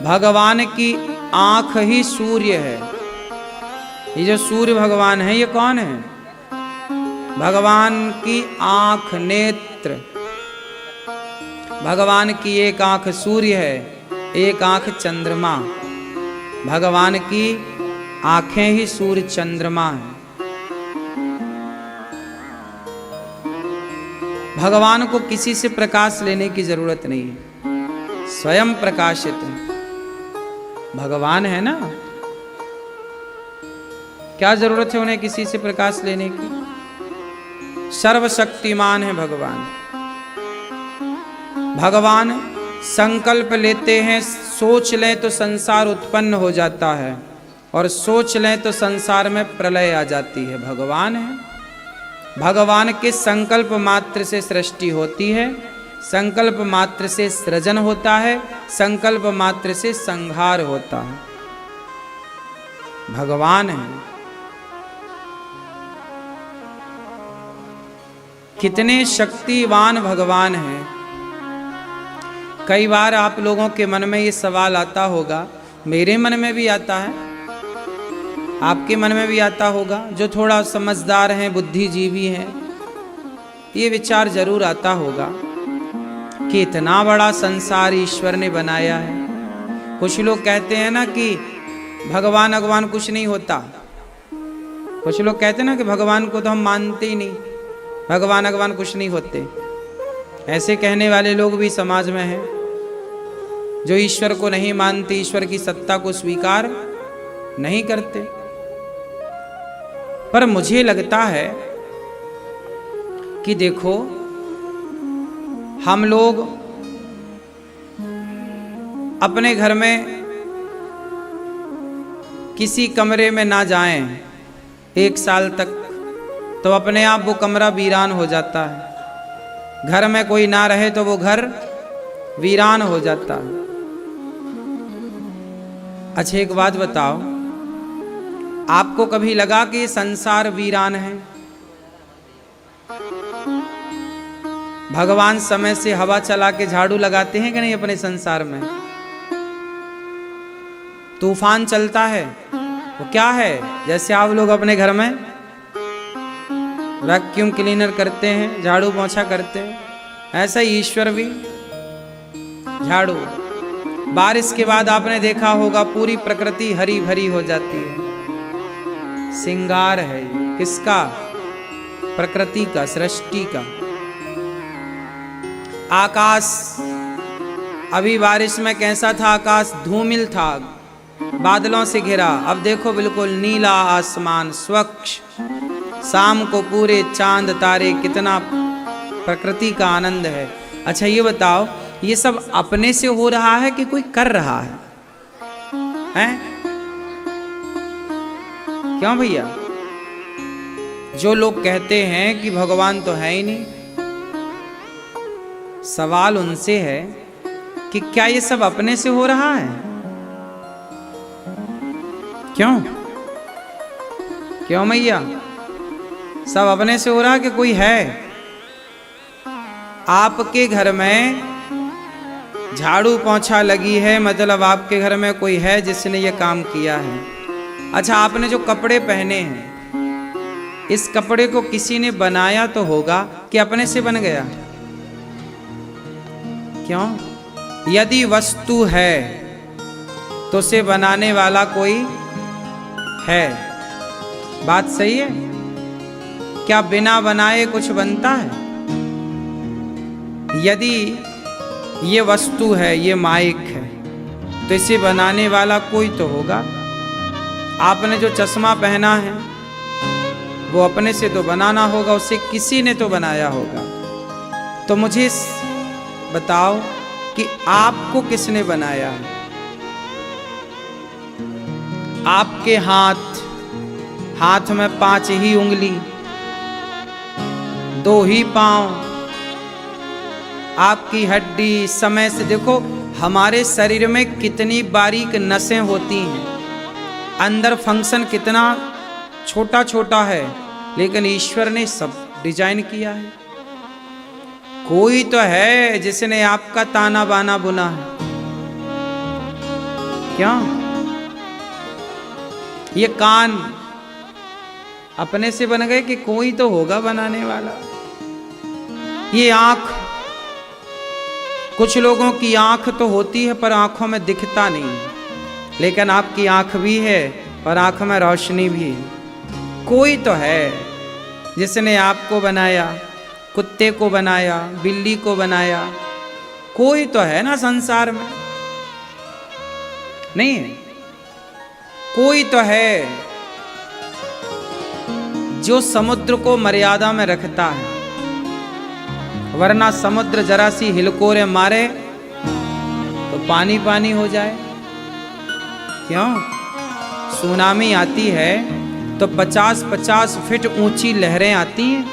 भगवान की आंख ही सूर्य है। ये जो सूर्य भगवान है ये कौन है? भगवान की आंख, नेत्र। भगवान की एक आंख सूर्य है, एक आंख चंद्रमा। भगवान की आंखें ही सूर्य चंद्रमा हैं। भगवान को किसी से प्रकाश लेने की जरूरत नहीं है, स्वयं प्रकाशित है। भगवान है ना, क्या जरूरत है उन्हें किसी से प्रकाश लेने की? सर्वशक्तिमान है भगवान। भगवान संकल्प लेते हैं, सोच लें तो संसार उत्पन्न हो जाता है, और सोच लें तो संसार में प्रलय आ जाती है। भगवान है। भगवान के संकल्प मात्र से सृष्टि होती है, संकल्प मात्र से सृजन होता है, संकल्प मात्र से संहार होता है। भगवान है। कितने शक्तिवान भगवान हैं। कई बार आप लोगों के मन में ये सवाल आता होगा, मेरे मन में भी आता है, आपके मन में भी आता होगा, जो थोड़ा समझदार हैं, बुद्धिजीवी हैं, ये विचार जरूर आता होगा कि इतना बड़ा संसार ईश्वर ने बनाया है। कुछ लोग कहते हैं ना कि भगवान कुछ नहीं होता। कुछ लोग कहते हैं ना कि भगवान को तो हम मानते ही नहीं, भगवान कुछ नहीं होते। ऐसे कहने वाले लोग भी समाज में हैं, जो ईश्वर को नहीं मानते, ईश्वर की सत्ता को स्वीकार नहीं करते। पर मुझे लगता है कि देखो, हम लोग अपने घर में किसी कमरे में ना जाएं 1 साल तक, तो अपने आप वो कमरा वीरान हो जाता है। घर में कोई ना रहे तो वो घर वीरान हो जाता है। अच्छा, एक बात बताओ, आपको कभी लगा कि ये संसार वीरान है? भगवान समय से हवा चला के झाड़ू लगाते हैं कि नहीं अपने संसार में? तूफान चलता है, वो क्या है? जैसे आप लोग अपने घर में वैक्यूम क्लीनर करते हैं, झाड़ू पोंछा करते हैं, ऐसा ही ईश्वर भी झाड़ू। बारिश के बाद आपने देखा होगा पूरी प्रकृति हरी भरी हो जाती है। श्रृंगार है ये किसका? प्रकृति का, सृष्टि का। आकाश, अभी बारिश में कैसा था आकाश? धूमिल था, बादलों से घिरा। अब देखो बिल्कुल नीला आसमान, स्वच्छ। शाम को पूरे चांद तारे, कितना प्रकृति का आनंद है। अच्छा ये बताओ, ये सब अपने से हो रहा है कि कोई कर रहा है? हैं? क्यों भैया? जो लोग कहते हैं कि भगवान तो है ही नहीं, सवाल उनसे है कि क्या ये सब अपने से हो रहा है? क्यों भैया? सब अपने से हो रहा है कि कोई है? आपके घर में झाड़ू पोंछा लगी है, मतलब आपके घर में कोई है जिसने ये काम किया है। अच्छा, आपने जो कपड़े पहने हैं, इस कपड़े को किसी ने बनाया तो होगा कि अपने से बन गया? क्यों? यदि वस्तु है तो उसे बनाने वाला कोई है। बात सही है? क्या बिना बनाए कुछ बनता है? यदि ये वस्तु है, ये माइक है, तो इसे बनाने वाला कोई तो होगा। आपने जो चश्मा पहना है वो अपने से तो बनाना होगा, उसे किसी ने तो बनाया होगा। तो मुझे बताओ कि आपको किसने बनाया? आपके हाथ में 5 ही उंगली, 2 ही पांव, आपकी हड्डी। समय से देखो हमारे शरीर में कितनी बारीक नसें होती हैं, अंदर फंक्शन कितना छोटा छोटा है, लेकिन ईश्वर ने सब डिजाइन किया है। कोई तो है जिसने आपका ताना बाना बुना है। क्यों? ये कान अपने से बन गए कि कोई तो होगा बनाने वाला? ये आंख, कुछ लोगों की आंख तो होती है पर आंखों में दिखता नहीं, लेकिन आपकी आंख भी है और आंख में रोशनी भी है। कोई तो है जिसने आपको बनाया, कुत्ते को बनाया, बिल्ली को बनाया। कोई तो है ना संसार में, नहीं है? कोई तो है जो समुद्र को मर्यादा में रखता है, वरना समुद्र जरा सी हिलकोरे मारे तो पानी पानी हो जाए। क्यों? सुनामी आती है तो 50-50 फीट ऊंची लहरें आती हैं।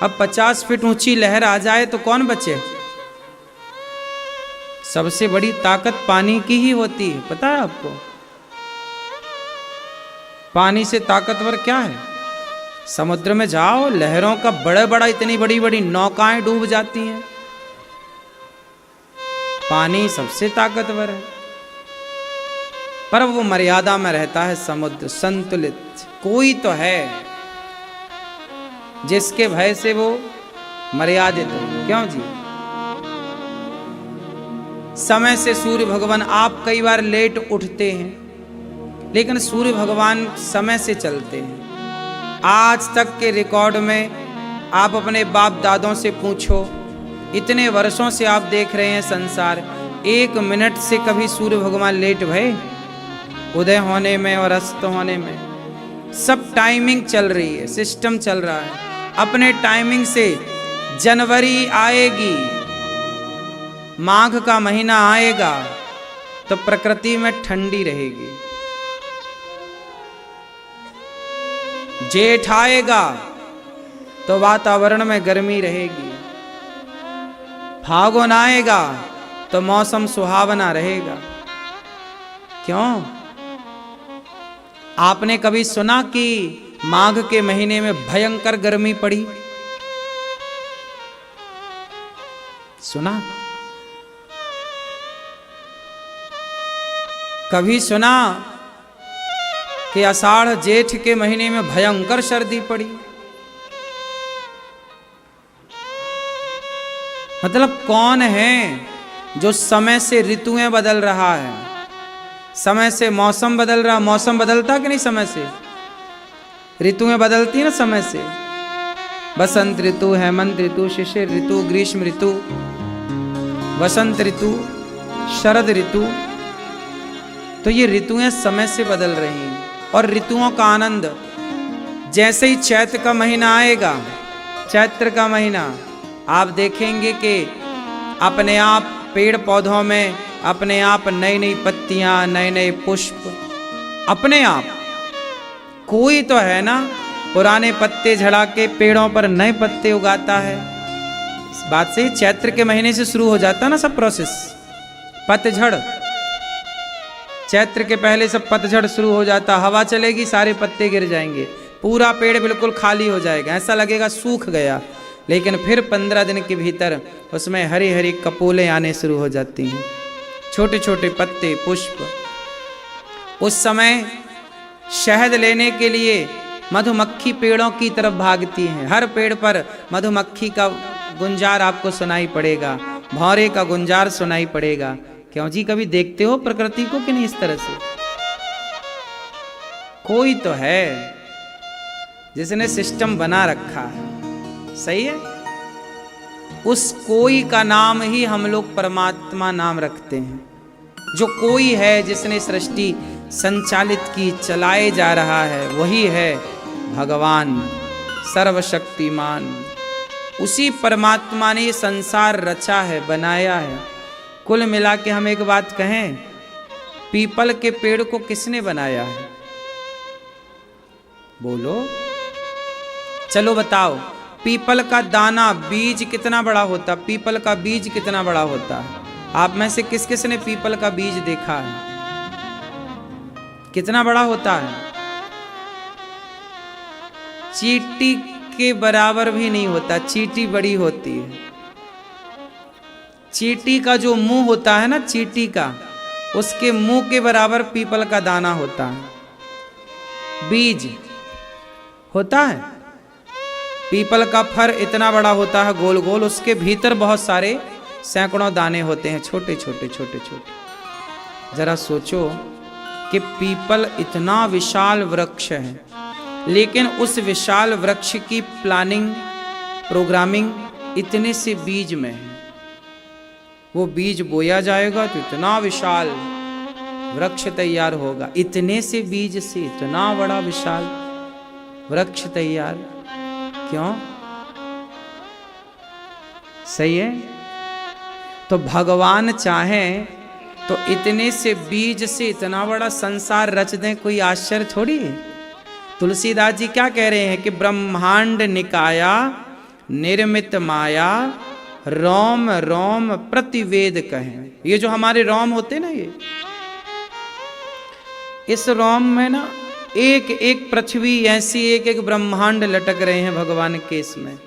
अब 50 फीट ऊंची लहर आ जाए तो कौन बचे? सबसे बड़ी ताकत पानी की ही होती है, पता है आपको? पानी से ताकतवर क्या है? समुद्र में जाओ, लहरों का बड़ा बड़ा, इतनी बड़ी बड़ी नौकाएं डूब जाती हैं। पानी सबसे ताकतवर है, पर वो मर्यादा में रहता है। समुद्र संतुलित। कोई तो है जिसके भय से वो मर्यादित है। क्यों जी? समय से सूर्य भगवान, आप कई बार लेट उठते हैं, लेकिन सूर्य भगवान समय से चलते हैं। आज तक के रिकॉर्ड में आप अपने बाप दादों से पूछो, इतने वर्षों से आप देख रहे हैं संसार, 1 मिनट से कभी सूर्य भगवान लेट भये? उदय होने में और अस्त होने में सब टाइमिंग चल रही है, सिस्टम चल रहा है अपने टाइमिंग से। जनवरी आएगी, माघ का महीना आएगा तो प्रकृति में ठंडी रहेगी। जेठ आएगा तो वातावरण में गर्मी रहेगी। फागुन आएगा तो मौसम सुहावना रहेगा। क्यों? आपने कभी सुना कि माघ के महीने में भयंकर गर्मी पड़ी? सुना? कभी सुना कि आषाढ़ जेठ के महीने में भयंकर सर्दी पड़ी? मतलब कौन है जो समय से ऋतुएं बदल रहा है, समय से मौसम बदल रहा? मौसम बदलता कि नहीं समय से? ऋतुएं बदलती ना समय से। बसंत ऋतु, हेमंत ऋतु, शिशिर ऋतु, ग्रीष्म ऋतु, वसंत ऋतु, शरद ऋतु। तो ये ऋतुएं समय से बदल रही हैं। और ऋतुओं का आनंद, जैसे ही चैत्र का महीना आएगा, चैत्र का महीना, आप देखेंगे कि अपने आप पेड़ पौधों में अपने आप नई नई पत्तियां, नए नए पुष्प, अपने आप। कोई तो है ना पुराने पत्ते झड़ा के पेड़ों पर नए पत्ते उगाता है। इस बात से चैत्र के महीने से शुरू हो जाता ना सब प्रोसेस। पतझड़, चैत्र के पहले सब पतझड़ शुरू हो जाता। हवा चलेगी, सारे पत्ते गिर जाएंगे, पूरा पेड़ बिल्कुल खाली हो जाएगा, ऐसा लगेगा सूख गया। लेकिन फिर 15 दिन के भीतर उसमें हरी हरी कपोलें आने शुरू हो जाती हैं, छोटे छोटे पत्ते, पुष्प। उस समय शहद लेने के लिए मधुमक्खी पेड़ों की तरफ भागती हैं। हर पेड़ पर मधुमक्खी का गुंजार आपको सुनाई पड़ेगा, भौरे का गुंजार सुनाई पड़ेगा। क्यों जी? कभी देखते हो प्रकृति को कि नहीं इस तरह से? कोई तो है जिसने सिस्टम बना रखा है, सही है? उस कोई का नाम ही हम लोग परमात्मा नाम रखते हैं। जो कोई है जिसने सृष्टि संचालित की, चलाए जा रहा है, वही है भगवान सर्वशक्तिमान। उसी परमात्मा ने संसार रचा है, बनाया है। कुल मिला के हम एक बात कहें, पीपल के पेड़ को किसने बनाया है? बोलो, चलो बताओ। पीपल का दाना, बीज कितना बड़ा होता? पीपल का बीज कितना बड़ा होता है? आप में से किस किस ने पीपल का बीज देखा है? कितना बड़ा होता है? चींटी के बराबर भी नहीं होता, चींटी बड़ी होती है। चींटी का जो मुंह होता है ना, चींटी का, उसके मुंह के बराबर पीपल का दाना होता है, बीज होता है। पीपल का फर इतना बड़ा होता है गोल गोल, उसके भीतर बहुत सारे सैकड़ों दाने होते हैं, छोटे छोटे छोटे छोटे। जरा सोचो कि पीपल इतना विशाल वृक्ष है, लेकिन उस विशाल वृक्ष की प्लानिंग प्रोग्रामिंग इतने से बीज में है। वो बीज बोया जाएगा तो इतना विशाल वृक्ष तैयार होगा, इतने से बीज से इतना बड़ा विशाल वृक्ष तैयार। क्यों? सही है। तो भगवान चाहें तो इतने से बीज से इतना बड़ा संसार रच दें, कोई आश्चर्य थोड़ी है। तुलसीदास जी क्या कह रहे हैं कि ब्रह्मांड निकाया निर्मित माया रोम रोम प्रतिवेद कहें। ये जो हमारे रोम होते ना, ये इस रोम में ना एक एक पृथ्वी ऐसी एक एक ब्रह्मांड लटक रहे हैं भगवान के इसमें।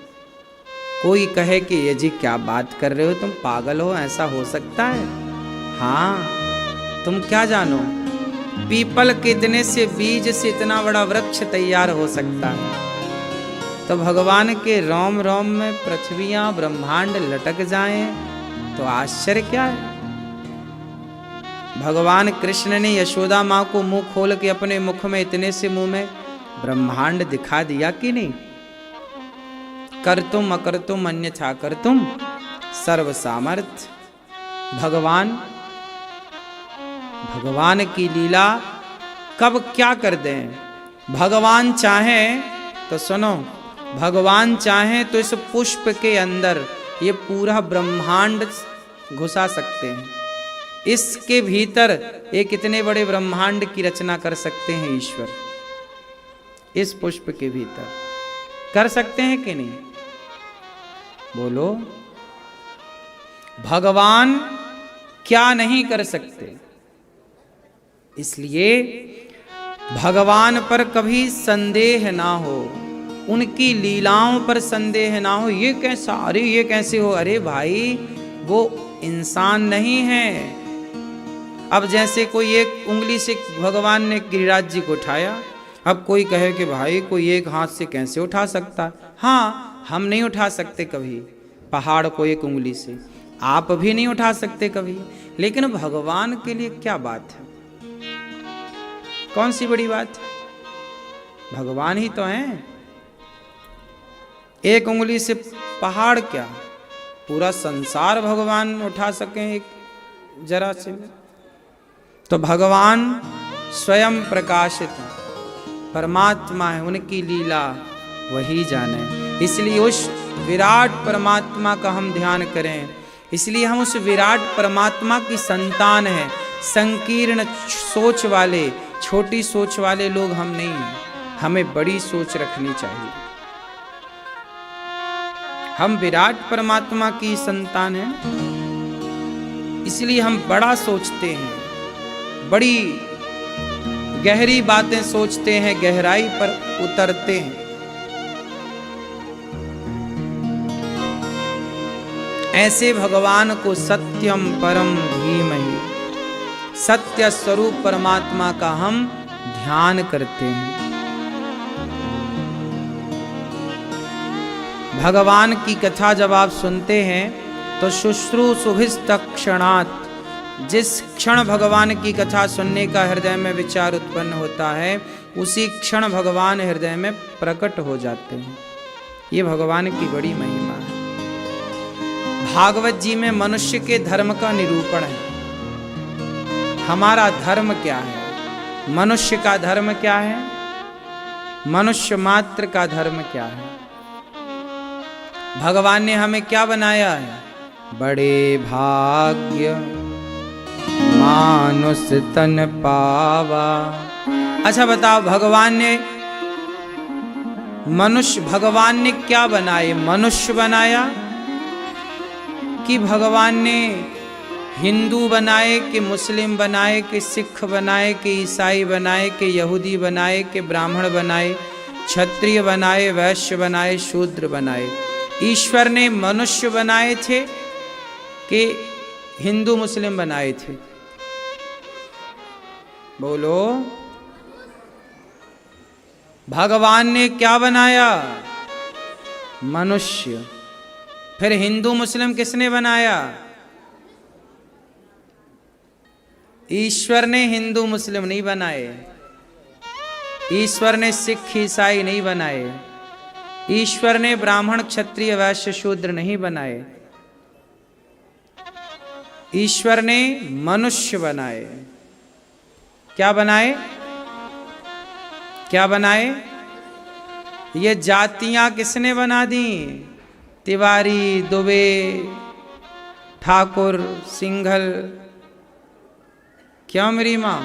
कोई कहे कि ये जी क्या बात कर रहे हो, तुम पागल हो, ऐसा हो सकता है? हाँ, तुम क्या जानो, पीपल कितने से बीज से इतना बड़ा वृक्ष तैयार हो सकता है। तो भगवान के रोम रोम में पृथ्वियां ब्रह्मांड लटक जाएं तो आश्चर्य क्या है। भगवान कृष्ण ने यशोदा माँ को मुंह खोल के अपने मुख में इतने से मुंह में ब्रह्मांड दिखा दिया कि नहीं? कर्तुम अकर्तुम अन्यथा कर्तुम सर्व सामर्थ्य। भगवान की लीला कब क्या कर दें। भगवान चाहें तो सुनो, भगवान चाहें तो इस पुष्प के अंदर ये पूरा ब्रह्मांड घुसा सकते हैं। इसके भीतर एक इतने बड़े ब्रह्मांड की रचना कर सकते हैं ईश्वर। इस पुष्प के भीतर कर सकते हैं कि नहीं? बोलो, भगवान क्या नहीं कर सकते। इसलिए भगवान पर कभी संदेह ना हो, उनकी लीलाओं पर संदेह ना हो। ये कैसा, अरे ये कैसे हो, अरे भाई वो इंसान नहीं है। अब जैसे कोई एक उंगली से भगवान ने गिरिराज जी को उठाया, अब कोई कहे कि भाई कोई एक हाथ से कैसे उठा सकता। हाँ, हम नहीं उठा सकते कभी पहाड़ को एक उंगली से, आप भी नहीं उठा सकते कभी, लेकिन भगवान के लिए क्या बात है, कौन सी बड़ी बात है। भगवान ही तो हैं। एक उंगली से पहाड़ क्या, पूरा संसार भगवान उठा सकें एक जरा से। तो भगवान स्वयं प्रकाशित परमात्मा है, उनकी लीला वही जाने। इसलिए उस विराट परमात्मा का हम ध्यान करें। इसलिए हम उस विराट परमात्मा की संतान हैं। संकीर्ण सोच वाले, छोटी सोच वाले लोग हम नहीं हैं। हमें बड़ी सोच रखनी चाहिए। हम विराट परमात्मा की संतान हैं, इसलिए हम बड़ा सोचते हैं, बड़ी गहरी बातें सोचते हैं, गहराई पर उतरते हैं। ऐसे भगवान को सत्यम परम धीमहि, सत्य स्वरूप परमात्मा का हम ध्यान करते हैं। भगवान की कथा जब आप सुनते हैं तो शुश्रूषुभिस्तक्षणात्, जिस क्षण भगवान की कथा सुनने का हृदय में विचार उत्पन्न होता है, उसी क्षण भगवान हृदय में प्रकट हो जाते हैं। ये भगवान की बड़ी महिमा है। भागवत जी में मनुष्य के धर्म का निरूपण है। हमारा धर्म क्या है, मनुष्य का धर्म क्या है, मनुष्य मात्र का धर्म क्या है। भगवान ने हमें क्या बनाया है? बड़े भाग्य मानुष तन पावा। अच्छा बताओ, भगवान ने क्या बनाए? मनुष्य बनाया कि भगवान ने हिंदू बनाए, कि मुस्लिम बनाए, कि सिख बनाए, कि ईसाई बनाए, कि यहूदी बनाए, कि ब्राह्मण बनाए, क्षत्रिय बनाए, वैश्य बनाए, शूद्र बनाए? ईश्वर ने मनुष्य बनाए थे कि हिंदू मुस्लिम बनाए थे? बोलो। भगवान ने क्या बनाया? मनुष्य। फिर हिंदू मुस्लिम किसने बनाया? ईश्वर ने हिंदू मुस्लिम नहीं बनाए। ईश्वर ने सिख ईसाई नहीं बनाए। ईश्वर ने ब्राह्मण क्षत्रिय वैश्य शूद्र नहीं बनाए। ईश्वर ने मनुष्य बनाए। क्या बनाए? क्या बनाए? ये जातियां किसने बना दी? तिवारी, दुबे, ठाकुर, सिंघल, क्यों मेरी मां?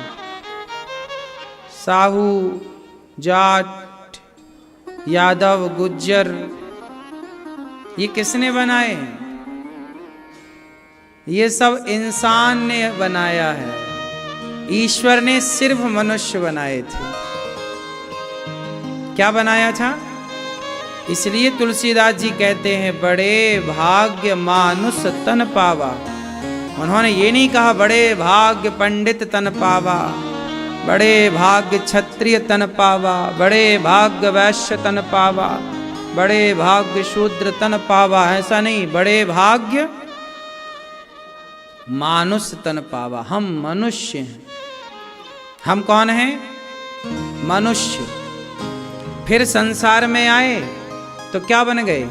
साहू, जाट, यादव, गुज्जर, ये किसने बनाए? ये सब इंसान ने बनाया है। ईश्वर ने सिर्फ मनुष्य बनाए थे। क्या बनाया था? इसलिए तुलसीदास जी कहते हैं बड़े भाग्य मानुष तन पावा। उन्होंने ये नहीं कहा बड़े भाग्य पंडित तन पावा, बड़े भाग्य क्षत्रिय तन पावा, बड़े भाग्य वैश्य तन पावा, बड़े भाग्य शूद्र तन पावा। ऐसा नहीं, बड़े भाग्य मानुष तन पावा। हम मनुष्य हैं। हम कौन हैं? मनुष्य। फिर संसार में आए तो क्या बन गए?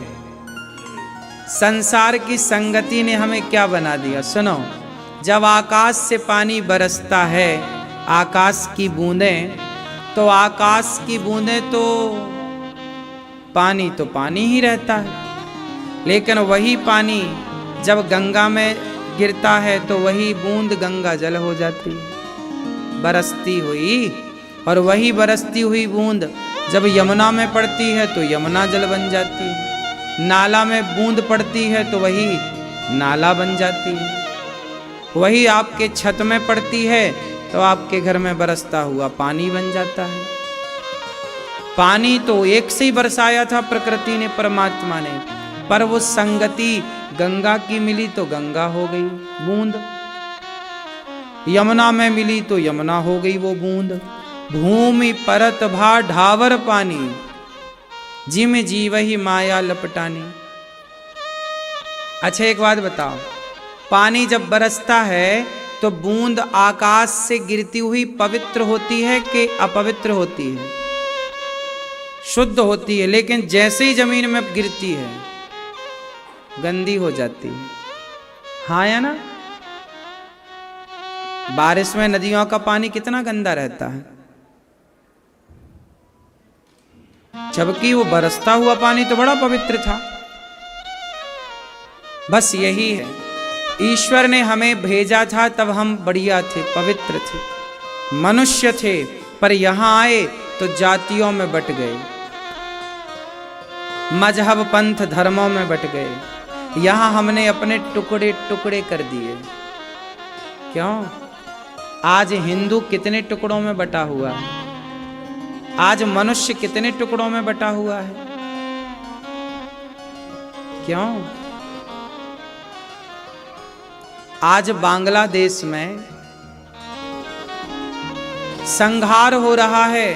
संसार की संगति ने हमें क्या बना दिया? सुनो, जब आकाश से पानी बरसता है, आकाश की बूंदें, तो आकाश की बूंदें तो पानी ही रहता है। लेकिन वही पानी जब गंगा में गिरता है तो वही बूंद गंगा जल हो जाती है, बरसती हुई। और वही बरसती हुई बूंद जब यमुना में पड़ती है तो यमुना जल बन जाती है। नाला में बूंद पड़ती है तो वही नाला बन जाती है। वही आपके छत में पड़ती है तो आपके घर में बरसता हुआ पानी बन जाता है। पानी तो एक से ही बरसाया था प्रकृति ने, परमात्मा ने, पर वो संगति गंगा की मिली तो गंगा हो गई बूंद, यमुना में मिली तो यमुना हो गई वो बूंद। भूमि परत भा ढावर पानी, जिम जीवहि माया लपटानी। अच्छा एक बात बताओ, पानी जब बरसता है तो बूंद आकाश से गिरती हुई पवित्र होती है कि अपवित्र होती है? शुद्ध होती है। लेकिन जैसे ही जमीन में गिरती है गंदी हो जाती है। हाँ या ना? बारिश में नदियों का पानी कितना गंदा रहता है, जबकि वो बरसता हुआ पानी तो बड़ा पवित्र था। बस यही है, ईश्वर ने हमें भेजा था तब हम बढ़िया थे, पवित्र थे, मनुष्य थे। पर यहां आए तो जातियों में बट गए, मजहब पंथ धर्मों में बट गए। यहां हमने अपने टुकड़े टुकड़े कर दिए। क्यों? आज हिंदू कितने टुकड़ों में बटा हुआ है? आज मनुष्य कितने टुकड़ों में बटा हुआ है? क्यों? आज बांग्लादेश में संहार हो रहा है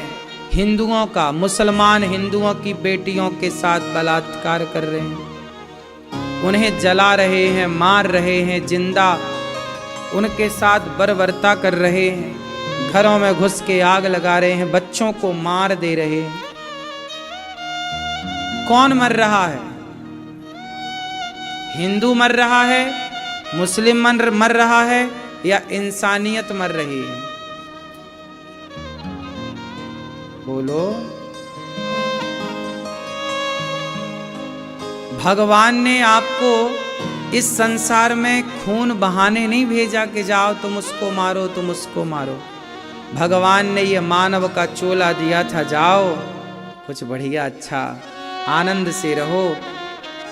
हिंदुओं का। मुसलमान हिंदुओं की बेटियों के साथ बलात्कार कर रहे हैं, उन्हें जला रहे हैं, मार रहे हैं, जिंदा उनके साथ बर्बरता कर रहे हैं, घरों में घुस के आग लगा रहे हैं, बच्चों को मार दे रहे हैं। कौन मर रहा है? हिंदू मर रहा है, मुस्लिम मर रहा है, या इंसानियत मर रही है? बोलो। भगवान ने आपको इस संसार में खून बहाने नहीं भेजा कि जाओ तुम उसको मारो, तुम उसको मारो। भगवान ने ये मानव का चोला दिया था, जाओ कुछ बढ़िया अच्छा आनंद से रहो,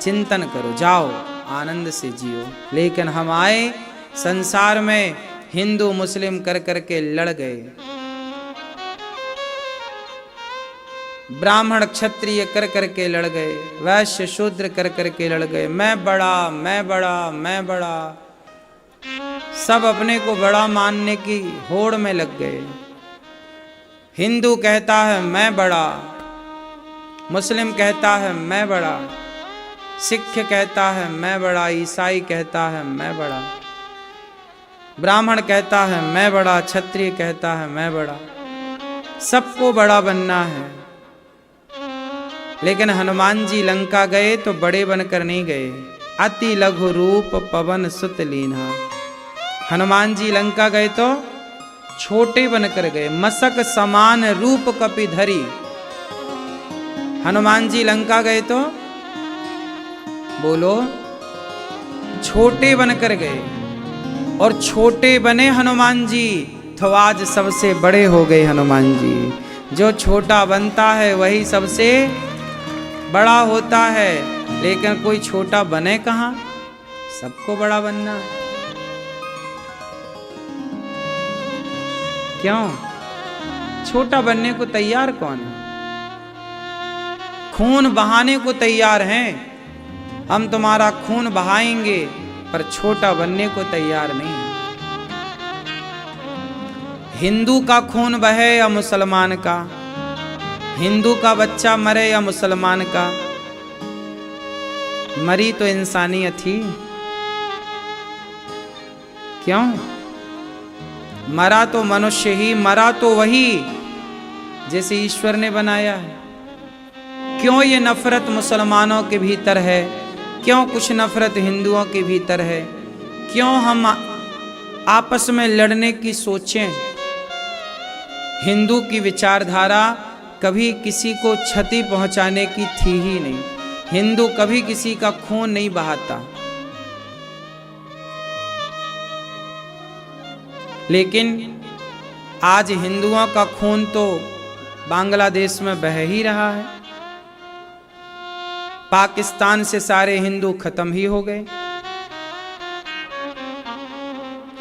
चिंतन करो, जाओ आनंद से जियो। लेकिन हम आए संसार में हिंदू मुस्लिम कर करके लड़ गए, ब्राह्मण क्षत्रिय कर करके लड़ गए, वैश्य शूद्र कर करके लड़ गए। मैं बड़ा, मैं बड़ा, मैं बड़ा, सब अपने को बड़ा मानने की होड़ में लग गए। हिंदू कहता है मैं बड़ा, मुस्लिम कहता है मैं बड़ा, सिख कहता है मैं बड़ा, ईसाई कहता है मैं बड़ा, ब्राह्मण कहता है मैं बड़ा, क्षत्रिय कहता है मैं बड़ा। सबको बड़ा बनना है। लेकिन हनुमान जी लंका गए तो बड़े बनकर नहीं गए। अति लघु रूप पवन सुत लीन्हा। हनुमान जी लंका गए तो छोटे बनकर गए। मसक समान रूप कपि धरी। हनुमान जी लंका गए तो बोलो छोटे बनकर गए, और छोटे बने हनुमान जी तो आज सबसे बड़े हो गए हनुमान जी। जो छोटा बनता है वही सबसे बड़ा होता है। लेकिन कोई छोटा बने कहाँ, सबको बड़ा बनना है। क्यों? छोटा बनने को तैयार कौन है? खून बहाने को तैयार हैं। हम तुम्हारा खून बहाएंगे, पर छोटा बनने को तैयार नहीं है। हिंदू का खून बहे या मुसलमान का, हिंदू का बच्चा मरे या मुसलमान का, मरी तो इंसानियत ही। क्यों? मरा तो मनुष्य ही, मरा तो वही जैसे ईश्वर ने बनाया है। क्यों ये नफरत मुसलमानों के भीतर है? क्यों कुछ नफरत हिंदुओं के भीतर है? क्यों हम आपस में लड़ने की सोचें? हिंदू की विचारधारा कभी किसी को क्षति पहुंचाने की थी ही नहीं। हिंदू कभी किसी का खून नहीं बहाता। लेकिन आज हिंदुओं का खून तो बांग्लादेश में बह ही रहा है। पाकिस्तान से सारे हिंदू खत्म ही हो गए।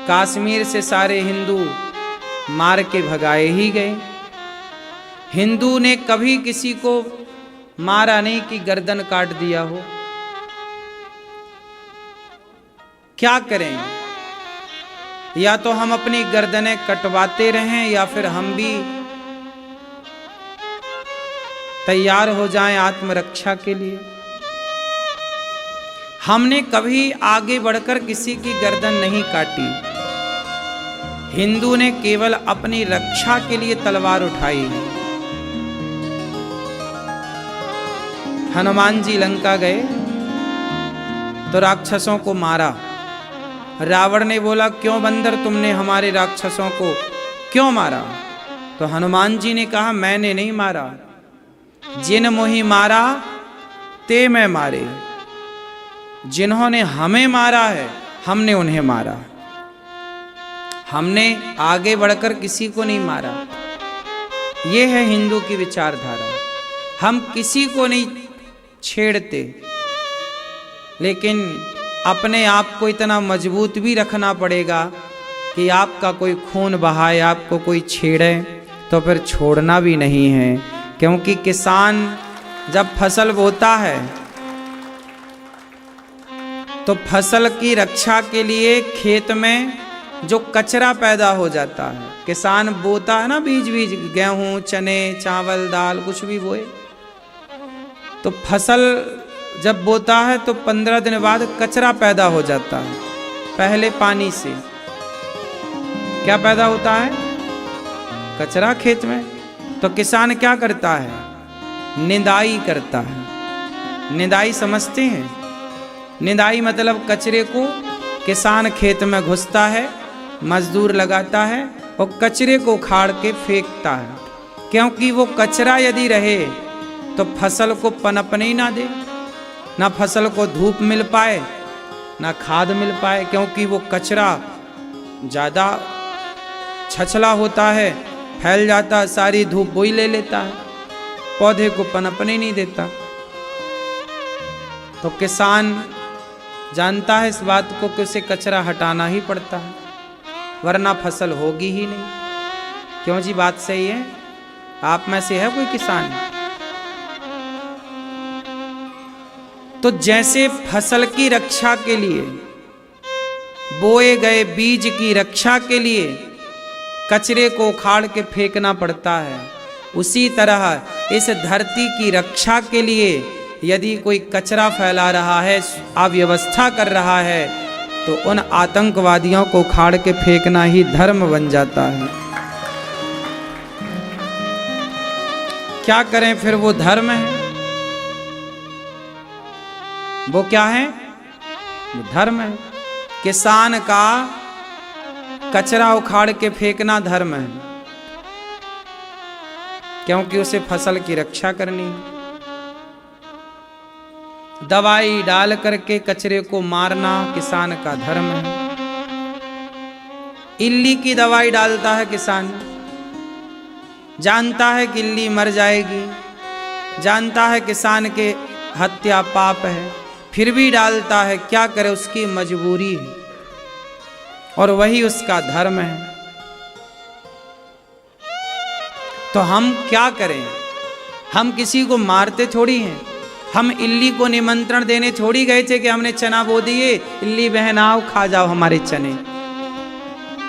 कश्मीर से सारे हिंदू मार के भगाए ही गए। हिंदू ने कभी किसी को मारा नहीं कि गर्दन काट दिया हो। क्या करें? या तो हम अपनी गर्दनें कटवाते रहें, या फिर हम भी तैयार हो जाएं आत्मरक्षा के लिए। हमने कभी आगे बढ़कर किसी की गर्दन नहीं काटी। हिंदू ने केवल अपनी रक्षा के लिए तलवार उठाई है। हनुमान जी लंका गए तो राक्षसों को मारा। रावण ने बोला, क्यों बंदर, तुमने हमारे राक्षसों को क्यों मारा? तो हनुमान जी ने कहा, मैंने नहीं मारा, जिन मोहि मारा ते मैं मारे। जिन्होंने हमें मारा है, हमने उन्हें मारा। हमने आगे बढ़कर किसी को नहीं मारा। ये है हिंदू की विचारधारा। हम किसी को नहीं छेड़ते, लेकिन अपने आप को इतना मजबूत भी रखना पड़ेगा कि आपका कोई खून बहाए, आपको कोई छेड़े तो फिर छोड़ना भी नहीं है। क्योंकि किसान जब फसल बोता है तो फसल की रक्षा के लिए खेत में जो कचरा पैदा हो जाता है, किसान बोता है ना, बीज गेहूं, चने, चावल, दाल, कुछ भी बोए, तो फसल जब बोता है तो 15 दिन बाद कचरा पैदा हो जाता है। पहले पानी से क्या पैदा होता है? कचरा खेत में। तो किसान क्या करता है? निंदाई करता है। निंदाई समझते हैं? निंदाई मतलब कचरे को किसान खेत में घुसता है, मजदूर लगाता है और कचरे को उखाड़ के फेंकता है। क्योंकि वो कचरा यदि रहे तो फसल को पनपने ही ना दे, ना फसल को धूप मिल पाए, ना खाद मिल पाए। क्योंकि वो कचरा ज़्यादा छछला होता है, फैल जाता है, सारी धूप वही ले लेता है, पौधे को पनपने नहीं देता। तो किसान जानता है इस बात को कि उसे कचरा हटाना ही पड़ता है, वरना फसल होगी ही नहीं। क्यों जी? बात सही है। आप में से है कोई किसान? तो जैसे फसल की रक्षा के लिए, बोए गए बीज की रक्षा के लिए कचरे को उखाड़ के फेंकना पड़ता है, उसी तरह इस धरती की रक्षा के लिए यदि कोई कचरा फैला रहा है, अव्यवस्था कर रहा है, तो उन आतंकवादियों को उखाड़ के फेंकना ही धर्म बन जाता है। क्या करें फिर, वो धर्म है, वो क्या है, वो धर्म है। किसान का कचरा उखाड़ के फेंकना धर्म है, क्योंकि उसे फसल की रक्षा करनी है। दवाई डाल करके कचरे को मारना किसान का धर्म है। इल्ली की दवाई डालता है किसान, जानता है कि इल्ली मर जाएगी, जानता है किसान के हत्या पाप है, फिर भी डालता है। क्या करे, उसकी मजबूरी है, और वही उसका धर्म है। तो हम क्या करें, हम किसी को मारते थोड़ी हैं, हम इल्ली को निमंत्रण देने थोड़ी गए थे कि हमने चना बो दिए, इल्ली बहन आओ खा जाओ हमारे चने।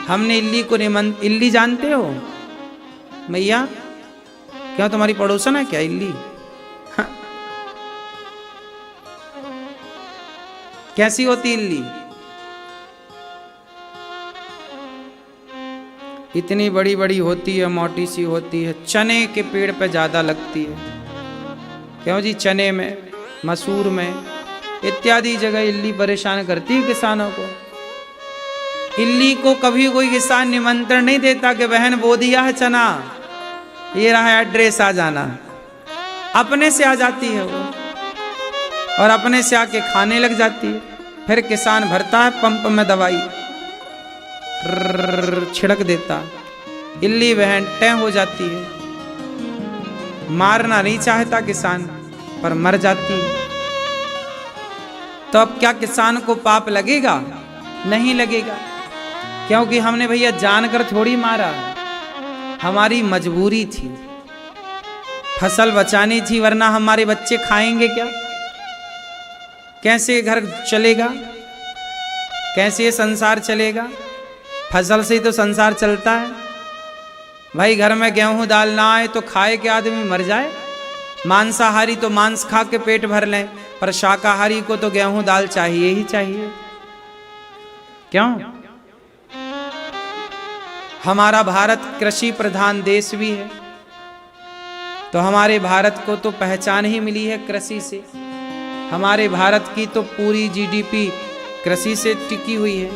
हमने इल्ली को इल्ली जानते हो मैया, क्या तुम्हारी पड़ोसन है क्या इल्ली? हाँ। कैसी होती इल्ली? इतनी बड़ी बड़ी होती है, मोटी सी होती है, चने के पेड़ पे ज्यादा लगती है। क्यों जी, चने में, मसूर में इत्यादि जगह इल्ली परेशान करती है किसानों को। इल्ली को कभी कोई किसान निमंत्रण नहीं देता कि बहन बो दिया है चना, ये रहा एड्रेस, आ जाना। अपने से आ जाती है वो, और अपने से आके खाने लग जाती है। फिर किसान भरता है पंप में दवाई, छिड़क देता, इल्ली बहन टै हो जाती है। मारना नहीं चाहता किसान, पर मर जाती है। तो अब क्या किसान को पाप लगेगा? नहीं लगेगा, क्योंकि हमने भैया जानकर थोड़ी मारा, हमारी मजबूरी थी, फसल बचानी थी, वरना हमारे बच्चे खाएंगे क्या? कैसे घर चलेगा, कैसे ये संसार चलेगा? फसल से ही तो संसार चलता है। भाई घर में गेहूं दाल ना आए तो खाए के आदमी मर जाए। मांसाहारी तो मांस खा के पेट भर लें, पर शाकाहारी को तो गेहूं दाल चाहिए ही चाहिए। क्यों? हमारा भारत कृषि प्रधान देश भी है, तो हमारे भारत को तो पहचान ही मिली है कृषि से। हमारे भारत की तो पूरी जीडीपी कृषि से टिकी हुई है।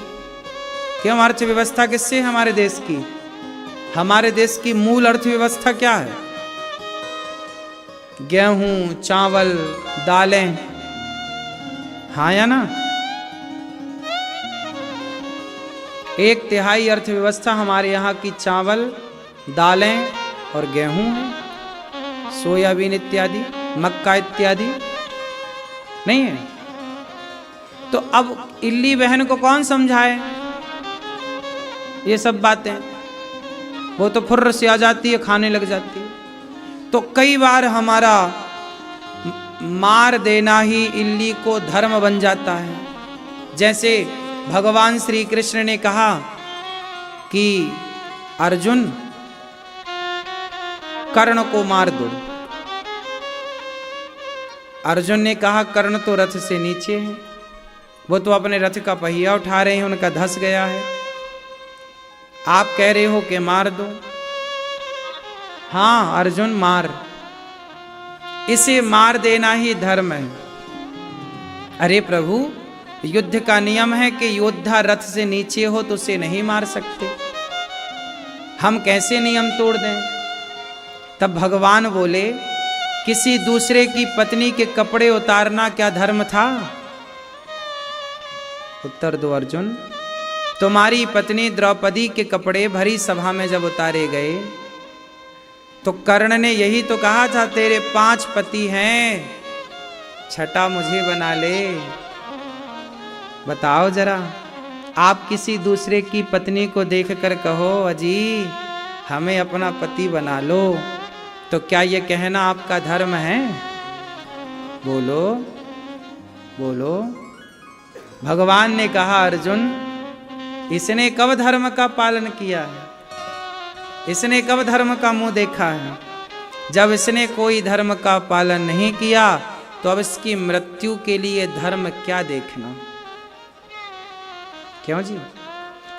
क्यों? अर्थव्यवस्था किससे है हमारे देश की? हमारे देश की मूल अर्थव्यवस्था क्या है? गेहूं, चावल, दालें, हाँ या ना? 1/3 अर्थव्यवस्था हमारे यहाँ की चावल, दालें और गेहूं है, सोयाबीन इत्यादि, मक्का इत्यादि नहीं है। तो अब इल्ली बहन को कौन समझाए ये सब बातें? वो तो फुर्र से आ जाती है, खाने लग जाती है। तो कई बार हमारा मार देना ही इल्ली को धर्म बन जाता है। जैसे भगवान श्री कृष्ण ने कहा कि अर्जुन कर्ण को मार दो। अर्जुन ने कहा कर्ण तो रथ से नीचे है, वो तो अपने रथ का पहिया उठा रहे हैं, उनका धंस गया है, आप कह रहे हो कि मार दो। हाँ अर्जुन मार, इसे मार देना ही धर्म है। अरे प्रभु, युद्ध का नियम है कि योद्धा रथ से नीचे हो तो उसे नहीं मार सकते, हम कैसे नियम तोड़ दें? तब भगवान बोले किसी दूसरे की पत्नी के कपड़े उतारना क्या धर्म था? उत्तर दो अर्जुन। तुम्हारी पत्नी द्रौपदी के कपड़े भरी सभा में जब उतारे गए तो कर्ण ने यही तो कहा था, तेरे 5 पति हैं, छठा मुझे बना ले। बताओ जरा, आप किसी दूसरे की पत्नी को देखकर कहो अजी हमें अपना पति बना लो, तो क्या ये कहना आपका धर्म है? बोलो बोलो। भगवान ने कहा अर्जुन, इसने कब धर्म का पालन किया है? इसने कब धर्म का मुंह देखा है? जब इसने कोई धर्म का पालन नहीं किया तो अब इसकी मृत्यु के लिए धर्म क्या देखना? क्यों जी?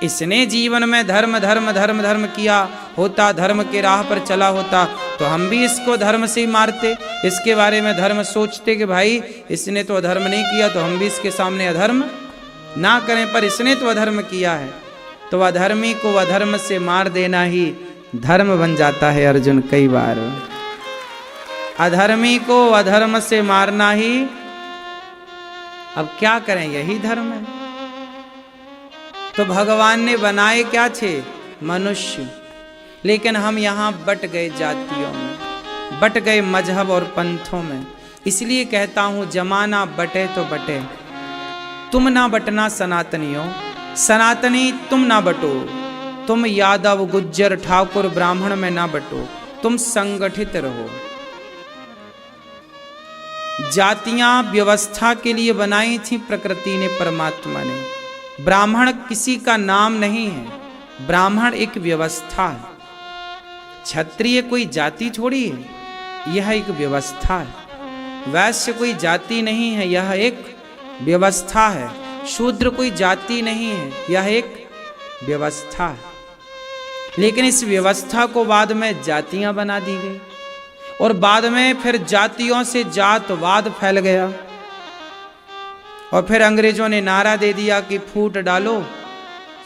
इसने जीवन में धर्म धर्म धर्म धर्म किया होता, धर्म के राह पर चला होता तो हम भी इसको धर्म से ही मारते, इसके बारे में धर्म सोचते कि भाई इसने तो अधर्म नहीं किया तो हम भी इसके सामने अधर्म ना करें, पर इसने तो अधर्म किया है। तो अधर्मी को अधर्म से मार देना ही धर्म बन जाता है अर्जुन। कई बार अधर्मी को अधर्म से मारना ही, अब क्या करें, यही धर्म है। तो भगवान ने बनाए क्या थे? मनुष्य। लेकिन हम यहाँ बट गए जातियों में, बट गए मजहब और पंथों में। इसलिए कहता हूं जमाना बटे तो बटे, तुम ना बटना सनातनियों, सनातनी तुम ना बटो, तुम यादव गुज्जर ठाकुर ब्राह्मण में ना बटो, तुम संगठित रहो। जातियां व्यवस्था के लिए बनाई थी प्रकृति ने, परमात्मा ने। ब्राह्मण किसी का नाम नहीं है, ब्राह्मण एक व्यवस्था है। क्षत्रिय कोई जाति थोड़ी है, यह एक व्यवस्था है। वैश्य कोई जाति नहीं है, यह एक व्यवस्था है। शूद्र कोई जाति नहीं है, यह एक व्यवस्था है। लेकिन इस व्यवस्था को बाद में जातियां बना दी गई और बाद में फिर जातियों से जातवाद फैल गया और फिर अंग्रेजों ने नारा दे दिया कि फूट डालो,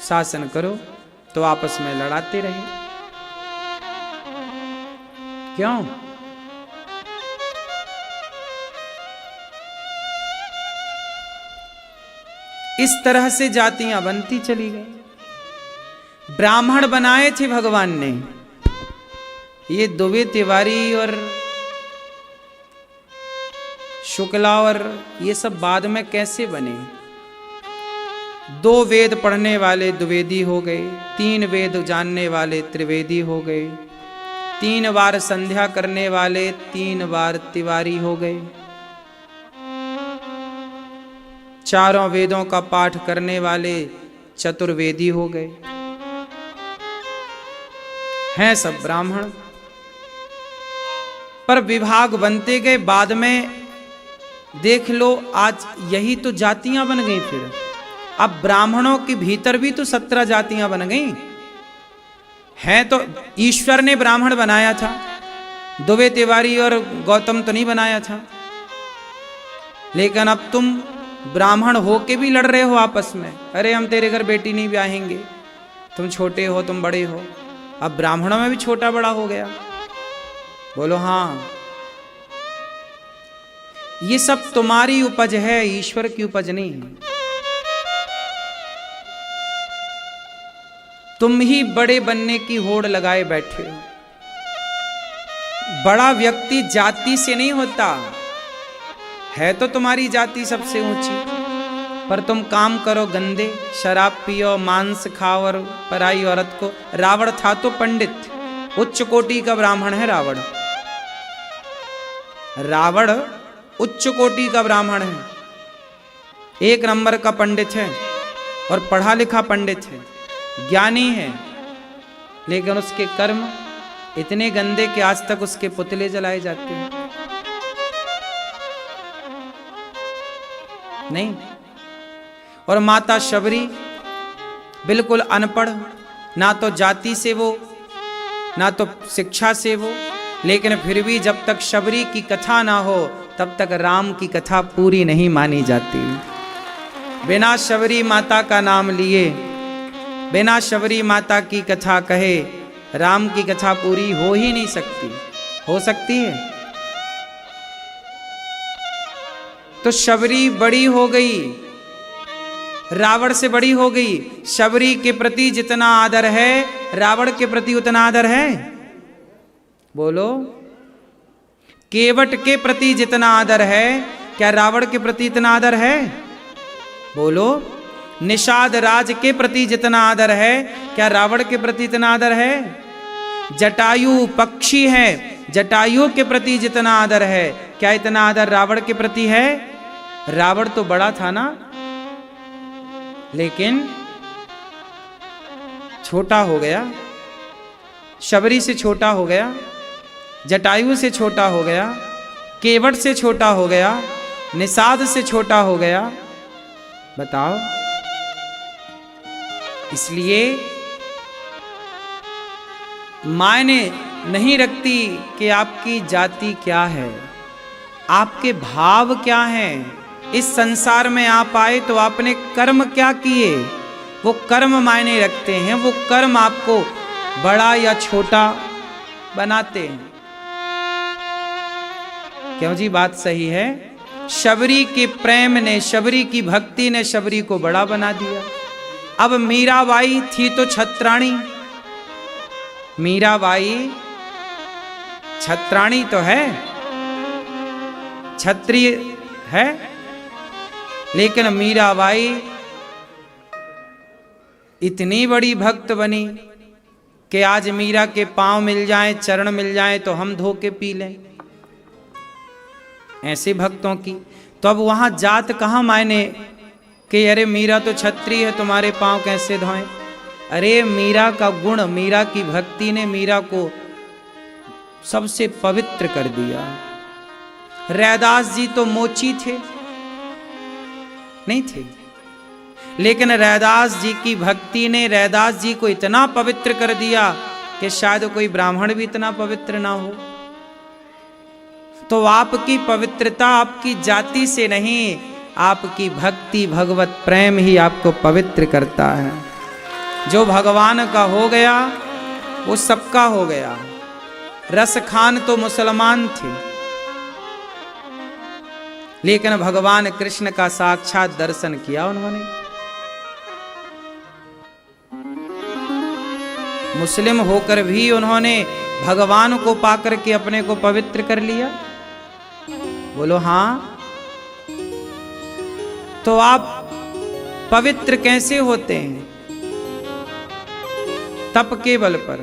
शासन करो, तो आपस में लड़ाते रहे। क्यों? इस तरह से जातियां बनती चली गई। ब्राह्मण बनाए थे भगवान ने, ये दुबे तिवारी और शुक्ला और ये सब बाद में कैसे बने? 2 वेद पढ़ने वाले द्विवेदी हो गए, 3 वेद जानने वाले त्रिवेदी हो गए, 3 बार संध्या करने वाले 3 बार तिवारी हो गए, 4 वेदों का पाठ करने वाले चतुर्वेदी हो गए। हैं सब ब्राह्मण, पर विभाग बनते गए। बाद में देख लो, आज यही तो जातियां बन गई। फिर अब ब्राह्मणों के भीतर भी तो 17 जातियां बन गई हैं। तो ईश्वर ने ब्राह्मण बनाया था, दुबे तिवारी और गौतम तो नहीं बनाया था। लेकिन अब तुम ब्राह्मण होके भी लड़ रहे हो आपस में, अरे हम तेरे घर बेटी नहीं ब्याहेंगे, तुम छोटे हो तुम बड़े हो। अब ब्राह्मणों में भी छोटा बड़ा हो गया। बोलो हाँ। ये सब तुम्हारी उपज है, ईश्वर की उपज नहीं। तुम ही बड़े बनने की होड़ लगाए बैठे हो। बड़ा व्यक्ति जाति से नहीं होता है, तो तुम्हारी जाति सबसे ऊंची, पर तुम काम करो गंदे, शराब पियो, मांस खाओ और पराई औरत को। रावण था तो पंडित, उच्च कोटि का ब्राह्मण है रावण। रावण उच्च कोटि का ब्राह्मण है, 1 नंबर का पंडित है और पढ़ा लिखा पंडित है, ज्ञानी है। लेकिन उसके कर्म इतने गंदे कि आज तक उसके पुतले जलाए जाते हैं। नहीं। और माता शबरी बिल्कुल अनपढ़, ना तो जाति से वो, ना तो शिक्षा से वो, लेकिन फिर भी जब तक शबरी की कथा ना हो तब तक राम की कथा पूरी नहीं मानी जाती। बिना शबरी माता का नाम लिए, बिना शबरी माता की कथा कहे, राम की कथा पूरी हो ही नहीं सकती। हो सकती है? तो शबरी बड़ी हो गई, रावण से बड़ी हो गई। शबरी के प्रति जितना आदर है, रावण के प्रति उतना आदर है। बोलो, केवट के प्रति जितना आदर है, क्या रावण के प्रति इतना आदर है? बोलो, निषाद राज के प्रति जितना आदर है, क्या रावण के प्रति इतना आदर है? जटायु पक्षी है, जटायु के प्रति जितना आदर है, क्या इतना आदर रावण के प्रति है? रावण तो बड़ा था ना, लेकिन छोटा हो गया। शबरी से छोटा हो गया, जटायु से छोटा हो गया, केवट से छोटा हो गया, निषाद से छोटा हो गया। बताओ। इसलिए मायने नहीं रखती कि आपकी जाति क्या है, आपके भाव क्या हैं। इस संसार में आप आए तो आपने कर्म क्या किए, वो कर्म मायने रखते हैं। वो कर्म आपको बड़ा या छोटा बनाते हैं। क्यों जी, बात सही है। शबरी के प्रेम ने, शबरी की भक्ति ने शबरी को बड़ा बना दिया। अब मीराबाई थी तो छत्राणी। मीराबाई छत्राणी तो है, क्षत्रिय है, लेकिन मीराबाई इतनी बड़ी भक्त बनी कि आज मीरा के पांव मिल जाएं, चरण मिल जाएं तो हम धो के पी लें। ऐसे भक्तों की तो अब वहां जात कहां मायने कि अरे मीरा तो क्षत्रिय है, तुम्हारे पांव कैसे धोएं। अरे मीरा का गुण, मीरा की भक्ति ने मीरा को सबसे पवित्र कर दिया। रैदास जी तो मोची थे, नहीं थे, लेकिन रैदास जी की भक्ति ने रैदास जी को इतना पवित्र कर दिया कि शायद कोई ब्राह्मण भी इतना पवित्र ना हो। तो आपकी पवित्रता आपकी जाति से नहीं, आपकी भक्ति भगवत प्रेम ही आपको पवित्र करता है। जो भगवान का हो गया वो सबका हो गया। रस खान तो मुसलमान थे, लेकिन भगवान कृष्ण का साक्षात दर्शन किया उन्होंने। मुस्लिम होकर भी उन्होंने भगवान को पाकर के अपने को पवित्र कर लिया। बोलो हाँ। तो आप पवित्र कैसे होते हैं? तप के बल पर,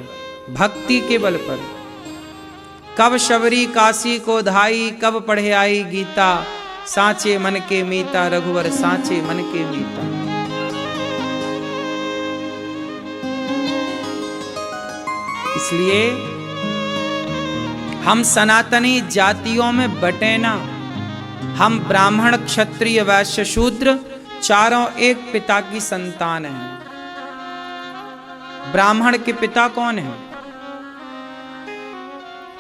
भक्ति के बल पर। कब शबरी काशी को धाई, कब पढ़े आई गीता, सांचे मन के मीता, रघुवर सांचे मन के मीता। इसलिए हम सनातनी जातियों में बटे ना। हम ब्राह्मण, क्षत्रिय, वैश्य, शूद्र चारों एक पिता की संतान हैं। ब्राह्मण के पिता कौन है?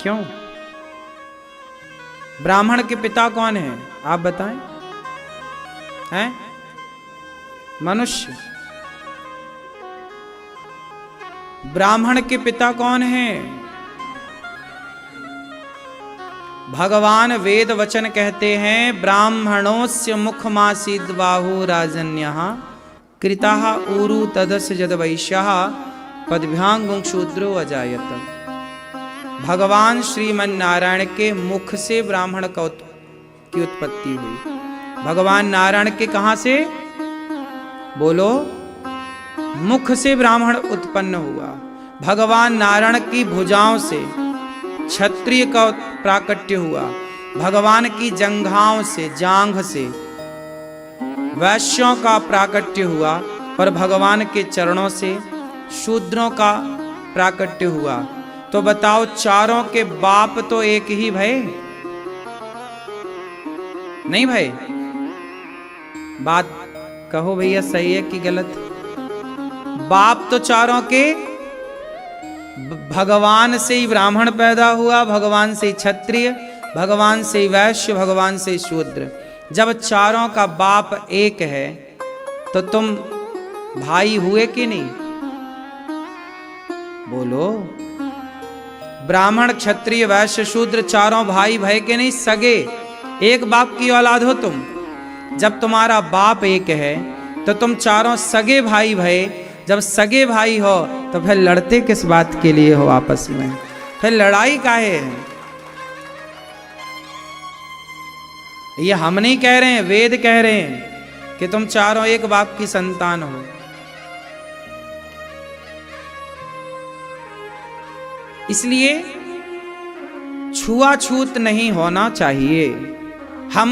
क्यों? ब्राह्मण के पिता कौन है आप बताएं? हैं? मनुष्य। ब्राह्मण के पिता कौन है? भगवान वेद वचन कहते हैं, ब्राह्मणोस्य मुखमासीद बाहु राजन्यः कृताः ऊरु तदस्य जद वैश्यः पदभ्यांगुं शूद्रो अजायत। भगवान श्रीमन नारायण के मुख से ब्राह्मण की उत्पत्ति हुई। भगवान नारायण के कहां से? बोलो। मुख से ब्राह्मण उत्पन्न हुआ। भगवान नारायण की भुजाओं से क्षत्रिय का प्राकट्य हुआ। भगवान की जंघाओं से, जांघ से वैश्यों का प्राकट्य हुआ और भगवान के चरणों से शूद्रों का प्राकट्य हुआ। तो बताओ, चारों के बाप तो एक ही भय? नहीं भाई? बात कहो भैया, सही है कि गलत? बाप तो चारों के, भगवान से ही ब्राह्मण पैदा हुआ, भगवान से ही क्षत्रिय, भगवान से ही वैश्य, भगवान से ही शूद्र। जब चारों का बाप एक है तो तुम भाई हुए कि नहीं? बोलो। ब्राह्मण, क्षत्रिय, वैश्य, शूद्र चारों भाई भय के नहीं? सगे, एक बाप की औलाद हो तुम। जब तुम्हारा बाप एक है तो तुम चारों सगे भाई भय। जब सगे भाई हो तो फिर लड़ते किस बात के लिए हो आपस में? फिर लड़ाई काहे है? ये हम नहीं कह रहे हैं, वेद कह रहे हैं कि तुम चारों एक बाप की संतान हो। इसलिए छुआछूत नहीं होना चाहिए। हम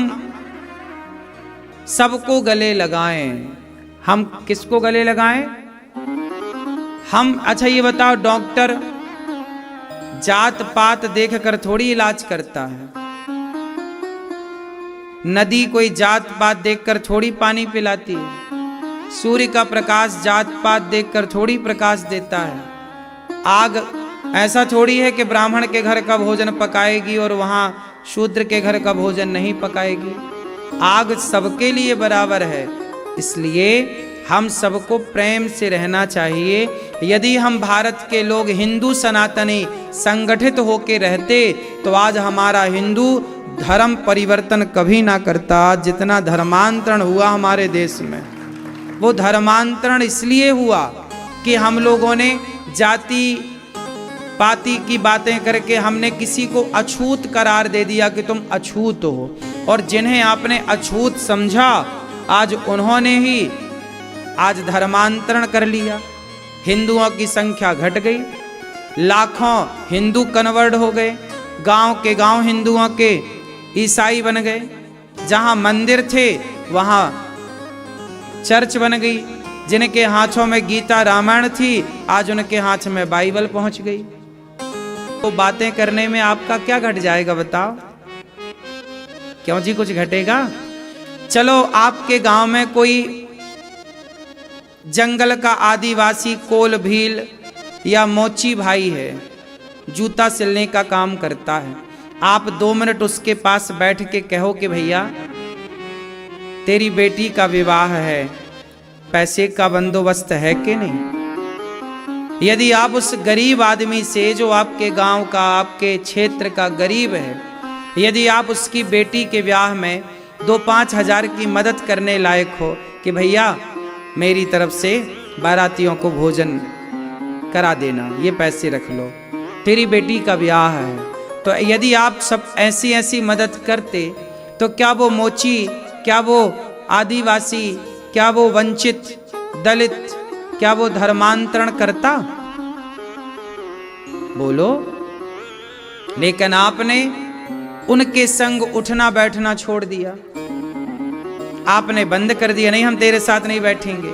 सबको गले लगाएं। हम किसको गले लगाएं? हम, अच्छा ये बताओ, डॉक्टर जात पात देखकर थोड़ी इलाज करता है। नदी कोई जात पात देखकर थोड़ी पानी पिलाती है। सूर्य का प्रकाश जात पात देखकर थोड़ी प्रकाश देता है। आग ऐसा थोड़ी है कि ब्राह्मण के घर का भोजन पकाएगी और वहां शूद्र के घर का भोजन नहीं पकाएगी। आग सबके लिए बराबर है। इसलिए हम सबको प्रेम से रहना चाहिए। यदि हम भारत के लोग हिंदू सनातनी संगठित होकर रहते तो आज हमारा हिंदू धर्म परिवर्तन कभी ना करता। जितना धर्मांतरण हुआ हमारे देश में, वो धर्मांतरण इसलिए हुआ कि हम लोगों ने जाति पाति की बातें करके हमने किसी को अछूत करार दे दिया कि तुम अछूत हो। और जिन्हें आपने अछूत समझा आज उन्होंने ही आज धर्मांतरण कर लिया। हिंदुओं की संख्या घट गई, लाखों हिंदू कन्वर्ट हो गए, गांव के गांव हिंदुओं के ईसाई बन गए। जहां मंदिर थे वहां चर्च बन गई। जिनके हाथों में गीता रामायण थी आज उनके हाथ में बाइबल पहुंच गई। तो बातें करने में आपका क्या घट जाएगा बताओ? क्यों जी, कुछ घटेगा? चलो आपके गांव में कोई जंगल का आदिवासी कोल भील या मोची भाई है, जूता सिलने का काम करता है। आप 2 मिनट उसके पास बैठ के कहो कि भैया तेरी बेटी का विवाह है, पैसे का बंदोबस्त है कि नहीं? यदि आप उस गरीब आदमी से जो आपके गांव का आपके क्षेत्र का गरीब है, यदि आप उसकी बेटी के ब्याह में 2-5 हजार की मदद करने लायक हो कि भैया मेरी तरफ से बारातियों को भोजन करा देना, ये पैसे रख लो, तेरी बेटी का ब्याह है, तो यदि आप सब ऐसी ऐसी मदद करते तो क्या वो मोची, क्या वो आदिवासी, क्या वो वंचित दलित, क्या वो धर्मांतरण करता? बोलो। लेकिन आपने उनके संग उठना बैठना छोड़ दिया। आपने बंद कर दिया, नहीं हम तेरे साथ नहीं बैठेंगे।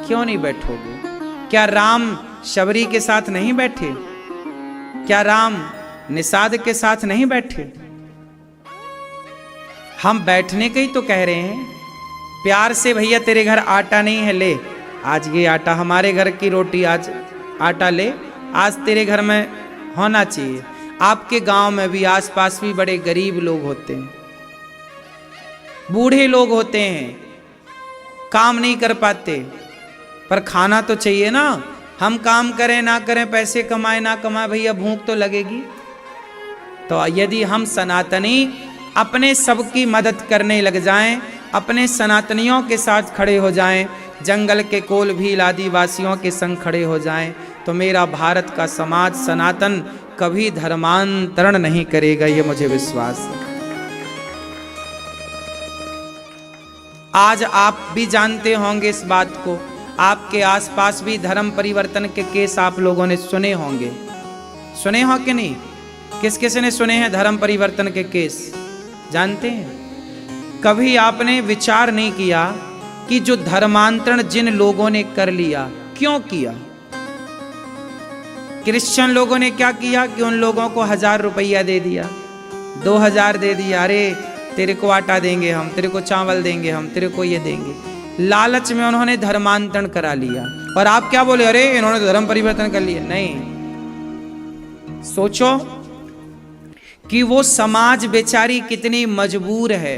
क्यों नहीं बैठोगे? क्या राम शबरी के साथ नहीं बैठे? क्या राम निषाद के साथ नहीं बैठे? हम बैठने के ही तो कह रहे हैं। प्यार से भैया तेरे घर आटा नहीं है, ले आज ये आटा, हमारे घर की रोटी आज आटा ले, आज तेरे घर में होना चाहिए। आपके गांव में भी आसपास भी बड़े गरीब लोग होते हैं, बूढ़े लोग होते हैं, काम नहीं कर पाते, पर खाना तो चाहिए ना। हम काम करें ना करें, पैसे कमाए ना कमाए, भैया भूख तो लगेगी। तो यदि हम सनातनी अपने सबकी मदद करने लग जाएं, अपने सनातनियों के साथ खड़े हो जाएं, जंगल के कोल भील आदिवासियों के संग खड़े हो जाएं, तो मेरा भारत का समाज सनातन कभी धर्मांतरण नहीं करेगा, ये मुझे विश्वास है। आज आप भी जानते होंगे इस बात को, आपके आसपास भी धर्म परिवर्तन के केस आप लोगों ने सुने होंगे। सुने हो कि नहीं? किस किस ने सुने हैं धर्म परिवर्तन के केस? जानते हैं? कभी आपने विचार नहीं किया कि जो धर्मांतरण जिन लोगों ने कर लिया, क्यों किया? क्रिश्चियन लोगों ने क्या किया कि उन लोगों को 1000 रुपया दे दिया, 2000 दे दिया, अरे तेरे को आटा देंगे हम, तेरे को चावल देंगे हम, तेरे को ये देंगे। लालच में उन्होंने धर्मांतरण करा लिया। और आप क्या बोले, अरे इन्होंने धर्म परिवर्तन कर लिया? नहीं, सोचो कि वो समाज बेचारी कितनी मजबूर है।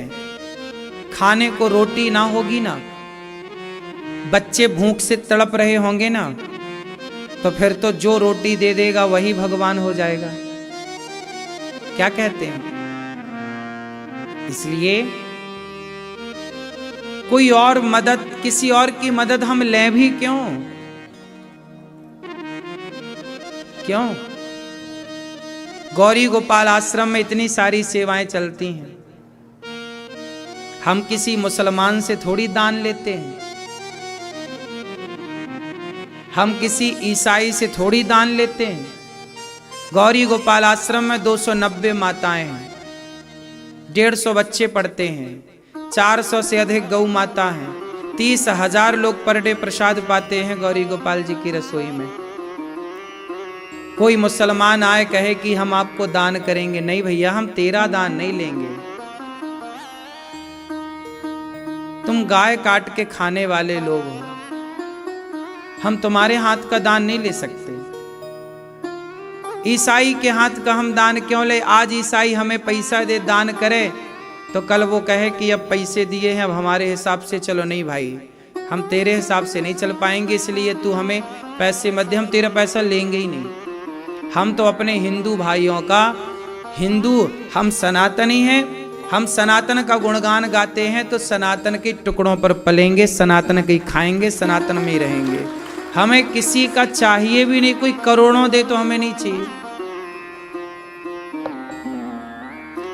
खाने को रोटी ना होगी ना, बच्चे भूख से तड़प रहे होंगे ना, तो फिर तो जो रोटी दे देगा वही भगवान हो जाएगा। क्या कहते हैं? इसलिए कोई और मदद, किसी और की मदद हम लें भी क्यों? क्यों? गौरी गोपाल आश्रम में इतनी सारी सेवाएं चलती हैं, हम किसी मुसलमान से थोड़ी दान लेते हैं, हम किसी ईसाई से थोड़ी दान लेते हैं। गौरी गोपाल आश्रम में 290 माताएं हैं, 150 बच्चे पढ़ते हैं, 400 से अधिक गौ माता हैं, 30,000 लोग पर डे प्रसाद पाते हैं गौरी गोपाल जी की रसोई में। कोई मुसलमान आए कहे कि हम आपको दान करेंगे, नहीं भैया हम तेरा दान नहीं लेंगे। तुम गाय काट के खाने वाले लोग हो, हम तुम्हारे हाथ का दान नहीं ले सकते। ईसाई के हाथ का हम दान क्यों ले? आज ईसाई हमें पैसा दे दान करे तो कल वो कहे कि अब पैसे दिए हैं अब हमारे हिसाब से चलो। नहीं भाई, हम तेरे हिसाब से नहीं चल पाएंगे, इसलिए तू हमें पैसे मत दे, हम तेरा पैसा लेंगे ही नहीं। हम तो अपने हिंदू भाइयों का, हम सनातनी हैं, हम सनातन का गुणगान गाते हैं तो सनातन के टुकड़ों पर पलेंगे, सनातन के खाएंगे, सनातन में ही रहेंगे। हमें किसी का चाहिए भी नहीं, कोई करोड़ों दे तो हमें नहीं चाहिए।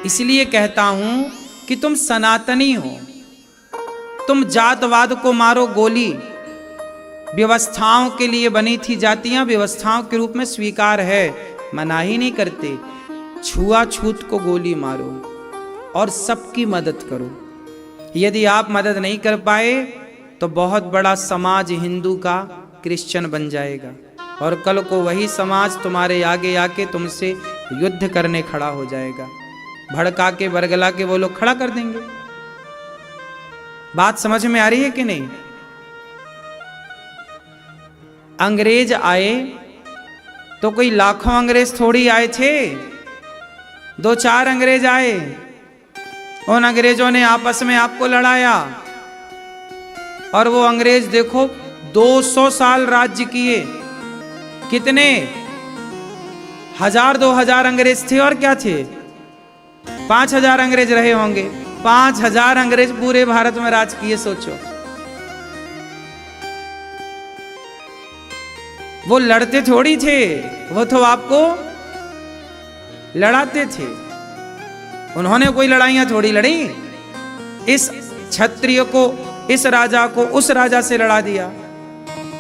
इसलिए कहता हूं कि तुम सनातनी हो, तुम जातवाद को मारो गोली। व्यवस्थाओं के लिए बनी थी जातियां, व्यवस्थाओं के रूप में स्वीकार है, मना ही नहीं करते। छुआछूत को गोली मारो और सबकी मदद करो। यदि आप मदद नहीं कर पाए तो बहुत बड़ा समाज हिंदू का क्रिश्चियन बन जाएगा और कल को वही समाज तुम्हारे आगे आके तुमसे युद्ध करने खड़ा हो जाएगा। भड़का के बरगला के वो लोग खड़ा कर देंगे। बात समझ में आ रही है कि नहीं? अंग्रेज आए तो कोई लाखों अंग्रेज थोड़ी आए थे, 2-4 अंग्रेज आए। उन अंग्रेजों ने आपस में आपको लड़ाया और वो अंग्रेज देखो 200 साल राज्य किए। कितने 1000-2000 अंग्रेज थे और क्या थे, 5000 अंग्रेज रहे होंगे। 5000 अंग्रेज पूरे भारत में राज किए। सोचो, वो लड़ते थोड़ी थे, वो तो आपको लड़ाते थे। उन्होंने कोई लड़ाइयां थोड़ी लड़ी। इस क्षत्रिय को, इस राजा को उस राजा से लड़ा दिया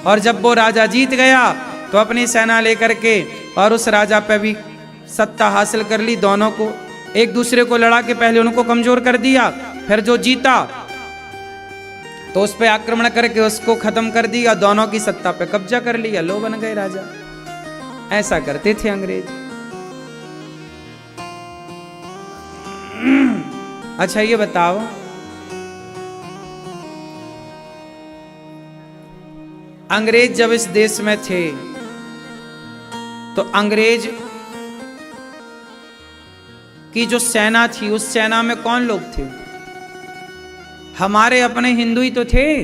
और जब वो राजा जीत गया तो अपनी सेना लेकर के और उस राजा पे भी सत्ता हासिल कर ली। दोनों को एक दूसरे को लड़ा के पहले उनको कमजोर कर दिया, फिर जो जीता तो उस पे आक्रमण करके उसको खत्म कर दिया, दोनों की सत्ता पे कब्जा कर लिया, लो बन गए राजा। ऐसा करते थे अंग्रेज। अच्छा ये बताओ, अंग्रेज जब इस देश में थे तो अंग्रेज की जो सेना थी उस सेना में कौन लोग थे? हमारे अपने हिंदू ही तो थे,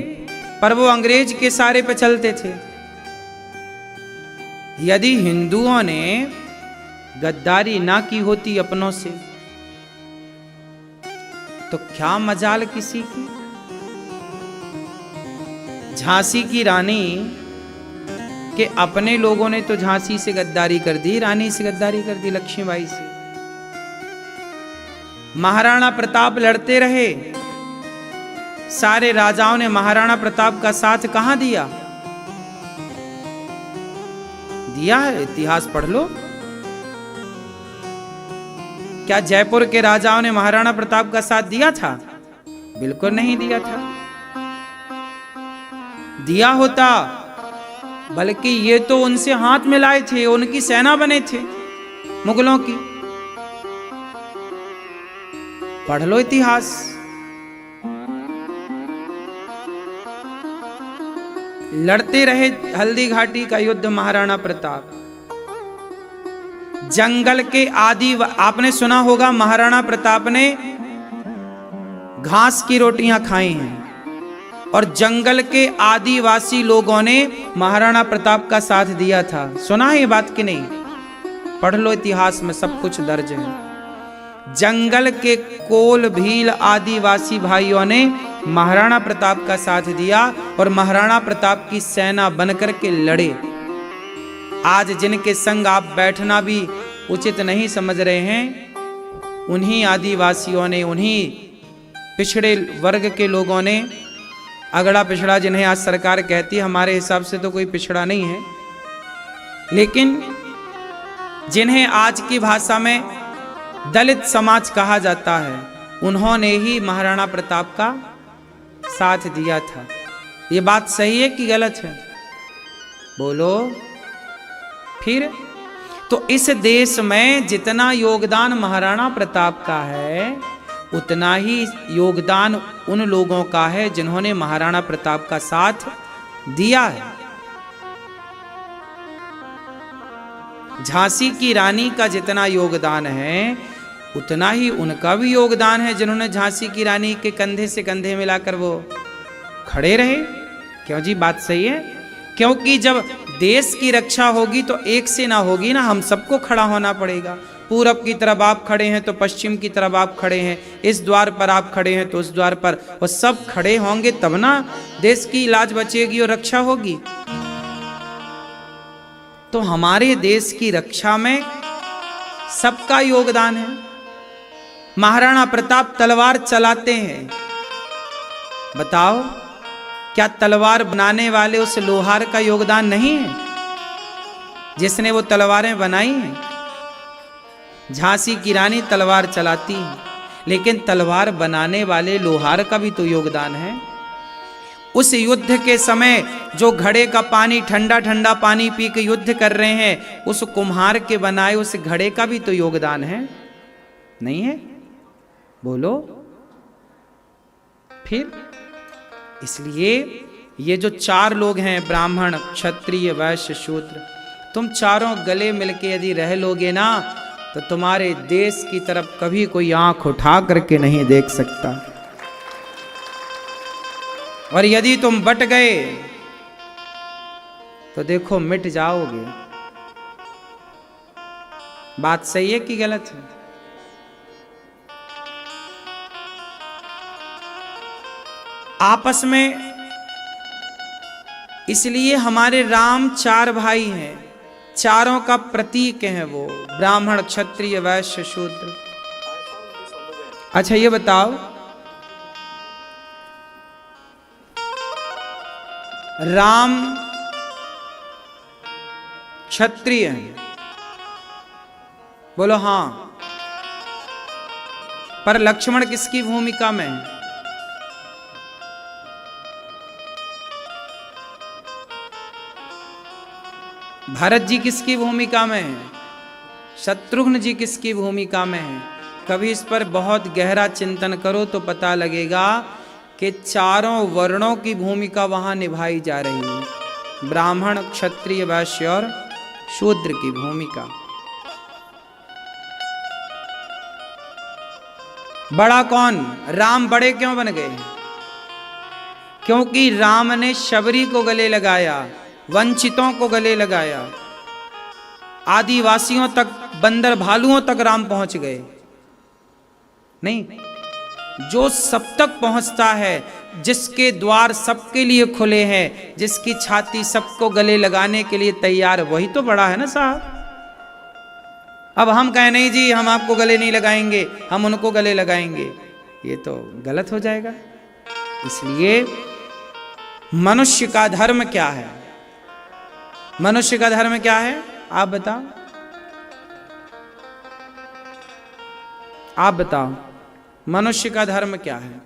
पर वो अंग्रेज के सारे पे चलते थे। यदि हिंदुओं ने गद्दारी ना की होती अपनों से तो क्या मजाल किसी की। झांसी की रानी के अपने लोगों ने तो झांसी से गद्दारी कर दी, रानी से गद्दारी कर दी, लक्ष्मीबाई से। महाराणा प्रताप लड़ते रहे, सारे राजाओं ने महाराणा प्रताप का साथ कहां दिया? दिया है, इतिहास पढ़ लो। क्या जयपुर के राजाओं ने महाराणा प्रताप का साथ दिया था? बिल्कुल नहीं दिया था। दिया होता, बल्कि ये तो उनसे हाथ मिलाए थे, उनकी सेना बने थे मुगलों की। पढ़ लो इतिहास। लड़ते रहे हल्दी घाटी का युद्ध महाराणा प्रताप। जंगल के आदि, आपने सुना होगा महाराणा प्रताप ने घास की रोटियां खाई हैं और जंगल के आदिवासी लोगों ने महाराणा प्रताप का साथ दिया था। सुना है ये बात कि नहीं? पढ़ लो इतिहास में, सब कुछ दर्ज है। जंगल के कोल भील आदिवासी भाइयों ने महाराणा प्रताप का साथ दिया और महाराणा प्रताप की सेना बनकर के लड़े। आज जिनके संग आप बैठना भी उचित नहीं समझ रहे हैं, उन्हीं आदिवासियों ने, उन्हीं पिछड़े वर्ग के लोगों ने, अगड़ा पिछड़ा जिन्हें आज सरकार कहती है, हमारे हिसाब से तो कोई पिछड़ा नहीं है, लेकिन जिन्हें आज की भाषा में दलित समाज कहा जाता है, उन्होंने ही महाराणा प्रताप का साथ दिया था। ये बात सही है कि गलत है? बोलो। फिर तो इस देश में जितना योगदान महाराणा प्रताप का है उतना ही योगदान उन लोगों का है जिन्होंने महाराणा प्रताप का साथ दिया है। झांसी की रानी का जितना योगदान है उतना ही उनका भी योगदान है जिन्होंने झांसी की रानी के कंधे से कंधे मिलाकर वो खड़े रहे। क्यों जी, बात सही है। क्योंकि जब देश की रक्षा होगी तो एक से ना होगी ना, हम सबको खड़ा होना पड़ेगा। पूरब की तरफ आप खड़े हैं तो पश्चिम की तरफ आप खड़े हैं, इस द्वार पर आप खड़े हैं तो उस द्वार पर, वो सब खड़े होंगे तब ना देश की लाज बचेगी और रक्षा होगी। तो हमारे देश की रक्षा में सबका योगदान है। महाराणा प्रताप तलवार चलाते हैं, बताओ क्या तलवार बनाने वाले उस लोहार का योगदान नहीं है जिसने वो तलवारें बनाई हैं? झांसी की रानी तलवार चलाती है, लेकिन तलवार बनाने वाले लोहार का भी तो योगदान है। उस युद्ध के समय जो घड़े का पानी, ठंडा ठंडा पानी पी के युद्ध कर रहे हैं, उस कुम्हार के बनाए उस घड़े का भी तो योगदान है, नहीं है? बोलो फिर। इसलिए ये जो चार लोग हैं, ब्राह्मण, क्षत्रिय, वैश्य, शूद्र, तुम चारों गले मिलके यदि रह लोगे ना तो तुम्हारे देश की तरफ कभी कोई आंख उठा करके नहीं देख सकता। और यदि तुम बट गए तो देखो मिट जाओगे। बात सही है कि गलत है? आपस में इसलिए हमारे राम चार भाई हैं, चारों का प्रतीक है वो, ब्राह्मण, क्षत्रिय, वैश्य, शूद्र। अच्छा ये बताओ, राम क्षत्रिय हैं, बोलो हां, पर लक्ष्मण किसकी भूमिका में है? भरत जी किसकी भूमिका में है? शत्रुघ्न जी किसकी भूमिका में है? कभी इस पर बहुत गहरा चिंतन करो तो पता लगेगा कि चारों वर्णों की भूमिका वहां निभाई जा रही है। ब्राह्मण, क्षत्रिय, वैश्य और शूद्र की भूमिका। बड़ा कौन? राम बड़े क्यों बन गए? क्योंकि राम ने शबरी को गले लगाया, वंचितों को गले लगाया, आदिवासियों तक, बंदर भालुओं तक राम पहुंच गए। नहीं, जो सब तक पहुंचता है, जिसके द्वार सबके लिए खुले हैं, जिसकी छाती सबको गले लगाने के लिए तैयार, वही तो बड़ा है ना साहब। अब हम कहें नहीं जी हम आपको गले नहीं लगाएंगे, हम उनको गले लगाएंगे, ये तो गलत हो जाएगा। इसलिए मनुष्य का धर्म क्या है? मनुष्य का धर्म क्या है आप बताओ? आप बताओ मनुष्य का धर्म क्या है?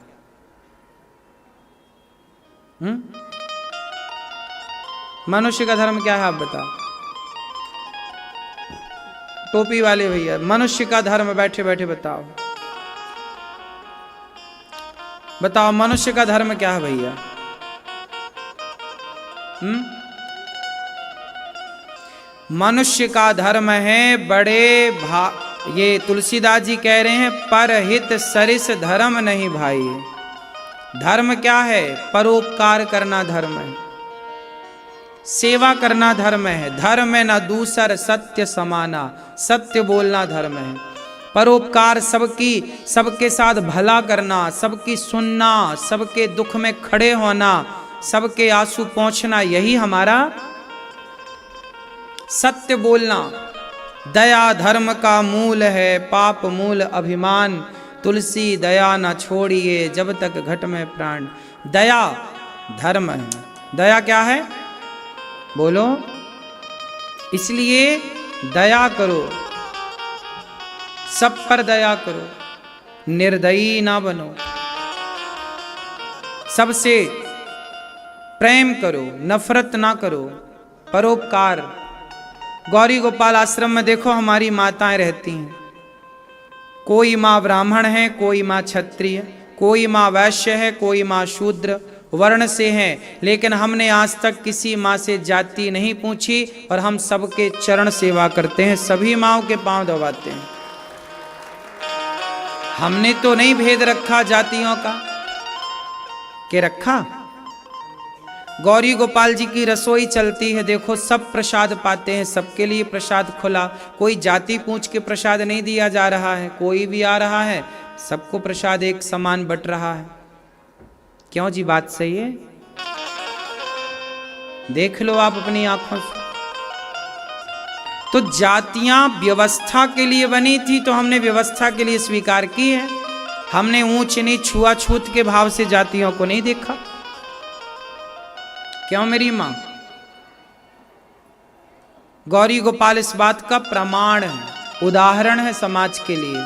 मनुष्य का धर्म क्या है आप बताओ? टोपी वाले भैया, मनुष्य का धर्म बैठे बैठे बताओ, बताओ मनुष्य का धर्म क्या है भैया? मनुष्य का धर्म है ये तुलसीदास जी कह रहे हैं, परहित सरिस धर्म नहीं भाई। धर्म क्या है? परोपकार करना धर्म है, सेवा करना धर्म है। धर्म है न दूसर सत्य समाना, सत्य बोलना धर्म है। परोपकार, सबके साथ भला करना, सबकी सुनना, सबके दुख में खड़े होना, सबके आंसू पोंछना, यही हमारा सत्य बोलना। दया धर्म का मूल है, पाप मूल अभिमान। तुलसी दया न छोड़िए जब तक घट में प्राण। दया धर्म है। दया क्या है बोलो? इसलिए दया करो, सब पर दया करो, निर्दयी ना बनो, सबसे प्रेम करो, नफरत ना करो, परोपकार, गौरी गोपाल आश्रम में देखो हमारी माताएं रहती हैं। कोई माँ ब्राह्मण है, कोई माँ क्षत्रिय, कोई माँ वैश्य है, कोई माँ शूद्र वर्ण से है, लेकिन हमने आज तक किसी माँ से जाति नहीं पूछी और हम सबके चरण सेवा करते हैं, सभी माँओं के पांव दबाते हैं। हमने तो नहीं भेद रखा जातियों का, के रखा। गौरी गोपाल जी की रसोई चलती है, देखो सब प्रसाद पाते हैं, सबके लिए प्रसाद खुला, कोई जाति पूछ के प्रसाद नहीं दिया जा रहा है, कोई भी आ रहा है सबको प्रसाद एक समान बट रहा है। क्यों जी, बात सही है? देख लो आप अपनी आंखों से। तो जातियां व्यवस्था के लिए बनी थी, तो हमने व्यवस्था के लिए स्वीकार की है। हमने ऊंच नीच छुआछूत के भाव से जातियों को नहीं देखा। क्यों मेरी मां? गौरी गोपाल इस बात का प्रमाण है, उदाहरण है समाज के लिए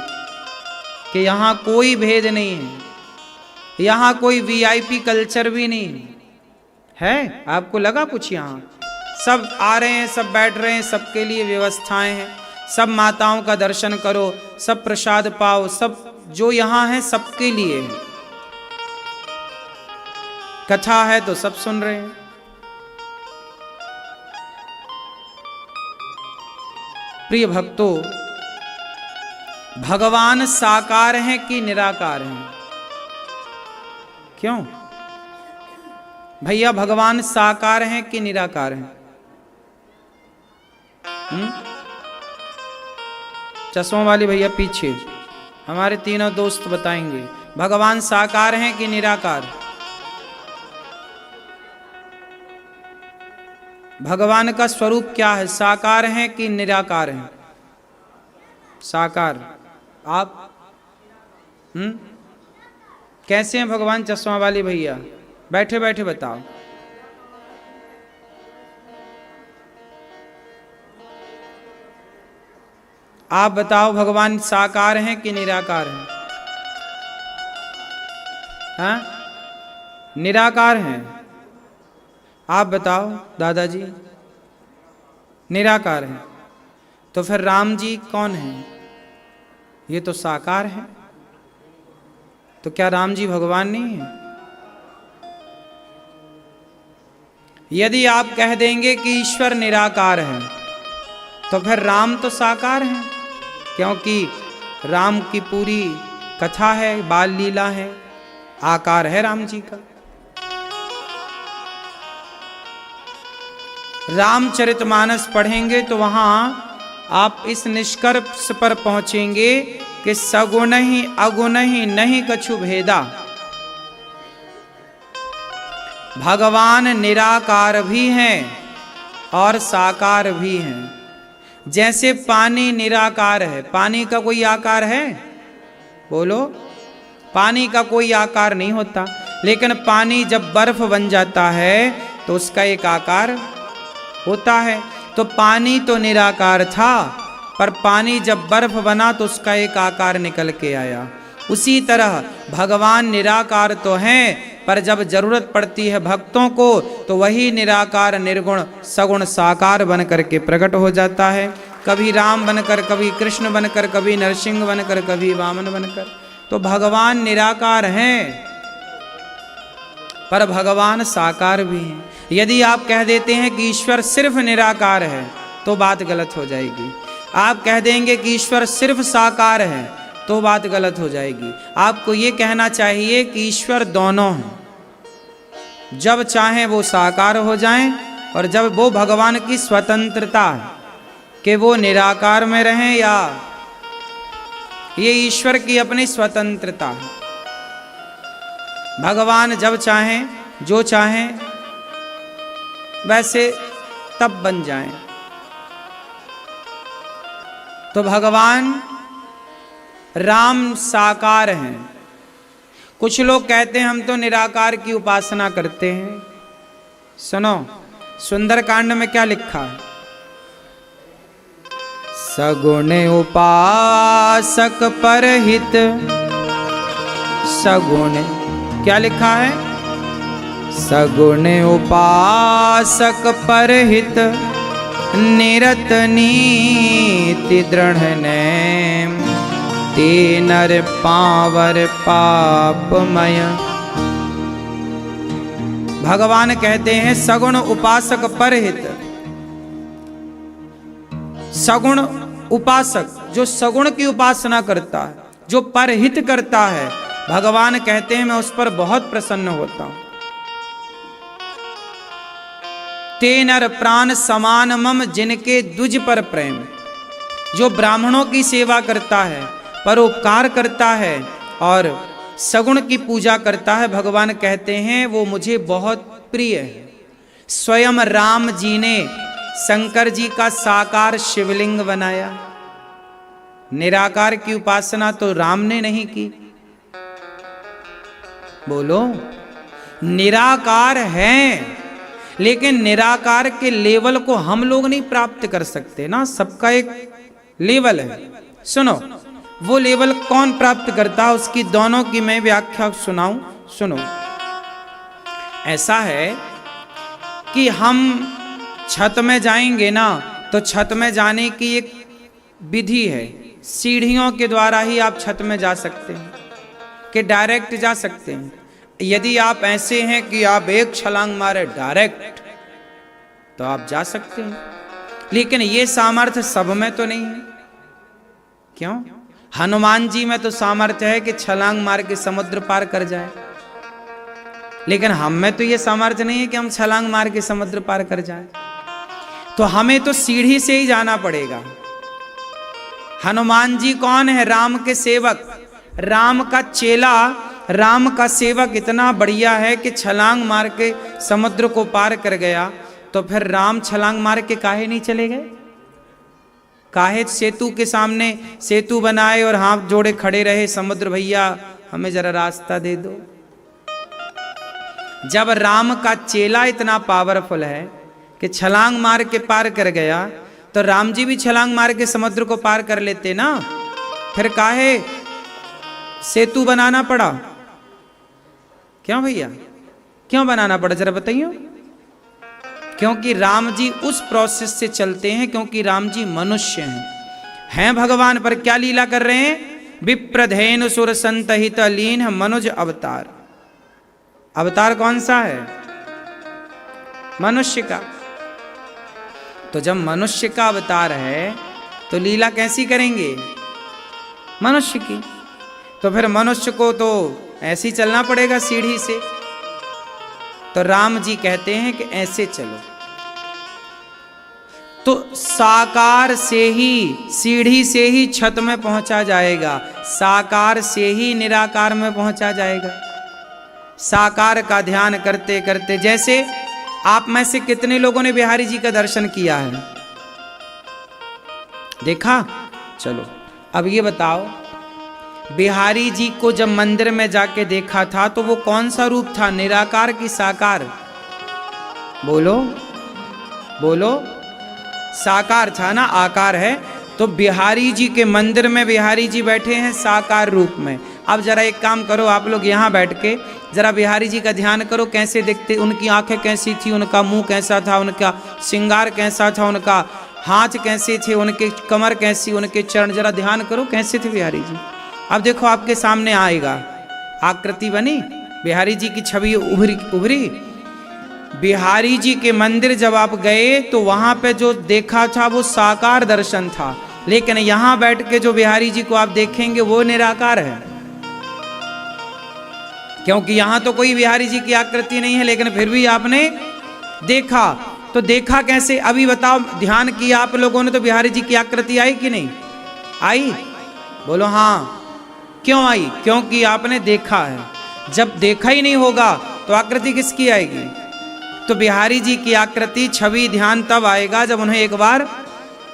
कि यहां कोई भेद नहीं है, यहां कोई वीआईपी कल्चर भी नहीं है। आपको लगा कुछ? यहां सब आ रहे हैं, सब बैठ रहे हैं, सबके लिए व्यवस्थाएं हैं, सब माताओं का दर्शन करो, सब प्रसाद पाओ, सब जो यहां है सबके लिए है। कथा है तो सब सुन रहे हैं। प्रिय भक्तों, भगवान साकार हैं कि निराकार हैं? क्यों भैया, भगवान साकार हैं कि निराकार हैं? चश्मों वाले भैया पीछे, हमारे तीनों दोस्त बताएंगे भगवान साकार हैं कि निराकार। भगवान का स्वरूप क्या है, साकार है कि निराकार है? साकार। आप कैसे हैं भगवान? चश्मा वाले भैया बैठे बैठे बताओ। आप बताओ, भगवान साकार हैं कि निराकार हैं? हाँ, निराकार हैं। आप बताओ दादाजी। निराकार हैं। तो फिर राम जी कौन हैं? ये तो साकार हैं। तो क्या राम जी भगवान नहीं है? यदि आप कह देंगे कि ईश्वर निराकार है तो फिर राम तो साकार हैं, क्योंकि राम की पूरी कथा है, बाल लीला है, आकार है राम जी का। रामचरितमानस पढ़ेंगे तो वहां आप इस निष्कर्ष पर पहुंचेंगे कि सगुण ही अगुण ही नहीं कछु भेदा। भगवान निराकार भी हैं और साकार भी हैं। जैसे पानी निराकार है, पानी का कोई आकार है? बोलो, पानी का कोई आकार नहीं होता, लेकिन पानी जब बर्फ बन जाता है तो उसका एक आकार होता है। तो पानी तो निराकार था, पर पानी जब बर्फ बना तो उसका एक आकार निकल के आया। उसी तरह भगवान निराकार तो हैं, पर जब जरूरत पड़ती है भक्तों को तो वही निराकार निर्गुण सगुण साकार बन करके प्रकट हो जाता है। कभी राम बनकर, कभी कृष्ण बनकर, कभी नरसिंह बनकर, कभी वामन बनकर। तो भगवान निराकार हैं, पर भगवान साकार भी हैं। यदि आप कह देते हैं कि ईश्वर सिर्फ निराकार है तो बात गलत हो जाएगी। आप कह देंगे कि ईश्वर सिर्फ साकार है तो बात गलत हो जाएगी। आपको ये कहना चाहिए कि ईश्वर दोनों हैं, जब चाहें वो साकार हो जाएं, और जब वो भगवान की स्वतंत्रता है कि वो निराकार में रहें, या ये ईश्वर की अपनी स्वतंत्रता है। भगवान जब चाहें, जो चाहें वैसे तब बन जाएं। तो भगवान राम साकार हैं। कुछ लोग कहते हैं हम तो निराकार की उपासना करते हैं। सुनो, सुंदरकांड में क्या लिखा है? सगुण उपासक परहित, सगुण क्या लिखा है? सगुण उपासक परहित निरत नीति दृढ़ नेम, ते नर पावर पापमय। भगवान कहते हैं सगुण उपासक परहित। सगुण उपासक जो सगुण की उपासना करता है, जो परहित करता है, भगवान कहते हैं मैं उस पर बहुत प्रसन्न होता हूं। ते नर प्राण समान मम, जिनके द्विज पर प्रेम। जो ब्राह्मणों की सेवा करता है, परोपकार करता है और सगुण की पूजा करता है, भगवान कहते हैं वो मुझे बहुत प्रिय है। स्वयं राम जी ने शंकर जी का साकार शिवलिंग बनाया। निराकार की उपासना तो राम ने नहीं की। बोलो, निराकार है, लेकिन निराकार के लेवल को हम लोग नहीं प्राप्त कर सकते ना। सबका एक लेवल है। सुनो, वो लेवल कौन प्राप्त करता है, उसकी दोनों की मैं व्याख्या सुनाऊं। सुनो, ऐसा है कि हम छत में जाएंगे ना, तो छत में जाने की एक विधि है। सीढ़ियों के द्वारा ही आप छत में जा सकते हैं, कि डायरेक्ट जा सकते हैं। यदि आप ऐसे हैं कि आप एक छलांग मारे डायरेक्ट, तो आप जा सकते हैं, लेकिन ये सामर्थ्य सब में तो नहीं है। क्यों? हनुमान जी में तो सामर्थ्य है कि छलांग मार के समुद्र पार कर जाए, लेकिन हम में तो ये सामर्थ्य नहीं है कि हम छलांग मार के समुद्र पार कर जाए। तो हमें तो सीढ़ी से ही जाना पड़ेगा। हनुमान जी कौन है? राम के सेवक, राम का चेला, राम का सेवक इतना बढ़िया है कि छलांग मार के समुद्र को पार कर गया। तो फिर राम छलांग मार के काहे नहीं चले गए? काहे सेतु के सामने सेतु बनाए और हाथ जोड़े खड़े रहे, समुद्र भैया हमें जरा रास्ता दे दो। जब राम का चेला इतना पावरफुल है कि छलांग मार के पार कर गया, तो राम जी भी छलांग मार के समुद्र को पार कर लेते ना। फिर काहे सेतु बनाना पड़ा? क्यों भैया, क्यों बनाना पड़ा, जरा बताइए। क्योंकि राम जी उस प्रोसेस से चलते हैं, क्योंकि राम जी मनुष्य हैं भगवान, पर क्या लीला कर रहे हैं? विप्रधेनु सुर संतहित लीन मनुज अवतार। अवतार कौन सा है? मनुष्य का। तो जब मनुष्य का अवतार है तो लीला कैसी करेंगे? मनुष्य की। तो फिर मनुष्य को तो ऐसे ही चलना पड़ेगा, सीढ़ी से। तो राम जी कहते हैं कि ऐसे चलो। तो साकार से ही, सीढ़ी से ही छत में पहुंचा जाएगा, साकार से ही निराकार में पहुंचा जाएगा। साकार का ध्यान करते करते, जैसे आप में से कितने लोगों ने बिहारी जी का दर्शन किया है? देखा? चलो अब ये बताओ, बिहारी जी को जब मंदिर में जाके देखा था तो वो कौन सा रूप था, निराकार की साकार? बोलो बोलो, साकार था ना, आकार है। तो बिहारी जी के मंदिर में बिहारी जी बैठे हैं साकार रूप में। अब जरा एक काम करो, आप लोग यहाँ बैठ के जरा बिहारी जी का ध्यान करो, कैसे दिखते, उनकी आंखें कैसी थी, उनका मुंह कैसा था, उनका श्रृंगार कैसा था, उनका हाथ कैसे थे, उनके कमर कैसी, उनके चरण, जरा ध्यान करो कैसे थे बिहारी जी। अब देखो आपके सामने आएगा, आकृति बनी, बिहारी जी की छवि उभरी। बिहारी जी के मंदिर जब आप गए तो वहां पे जो देखा था वो साकार दर्शन था, लेकिन यहां बैठ के जो बिहारी जी को आप देखेंगे वो निराकार है। क्योंकि यहां तो कोई बिहारी जी की आकृति नहीं है, लेकिन फिर भी आपने देखा। तो देखा कैसे? अभी बताओ, ध्यान किया आप लोगों ने तो बिहारी जी की आकृति आई कि नहीं आई? बोलो हाँ। क्यों आई? क्योंकि आपने देखा है। जब देखा ही नहीं होगा तो आकृति किसकी आएगी? तो बिहारी जी की आकृति, छवि, ध्यान तब आएगा जब उन्हें एक बार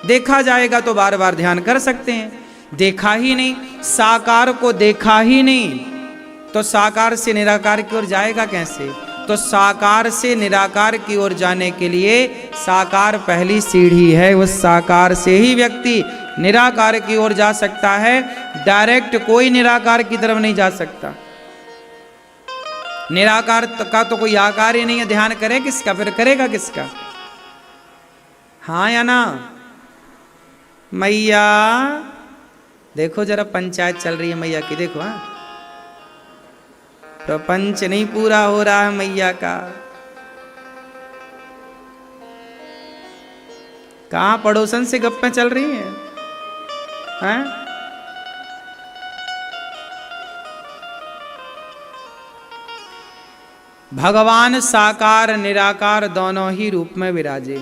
देखा जाएगा, तो बार बार ध्यान कर सकते हैं। देखा ही नहीं, साकार को देखा ही नहीं, तो साकार से निराकार की ओर जाएगा कैसे? तो साकार से निराकार की ओर जाने के लिए साकार पहली सीढ़ी है। उस साकार से ही व्यक्ति निराकार की ओर जा सकता है, डायरेक्ट कोई निराकार की तरफ नहीं जा सकता। निराकार का तो कोई आकार ही नहीं है, ध्यान करे किसका, फिर करेगा किसका? हाँ या ना? मैया देखो जरा, पंचायत चल रही है मैया की, देखो। हाँ, प्रपंच नहीं पूरा हो रहा है मैया का। कहाँ पड़ोसन से गप्पें चल रही हैं? हैं? भगवान साकार निराकार दोनों ही रूप में विराजे।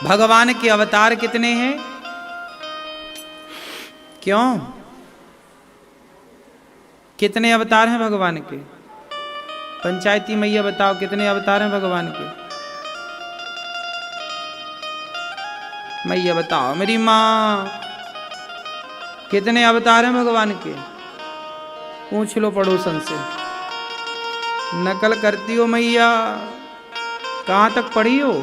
भगवान के अवतार कितने हैं? क्यों? कितने अवतार हैं भगवान के? पंचायती मैया बताओ, कितने अवतार हैं भगवान के? मैया बताओ मेरी माँ, कितने अवतार हैं भगवान के? पूछ लो पड़ोसन से। नकल करती हो मैया? कहाँ तक पढ़ी हो?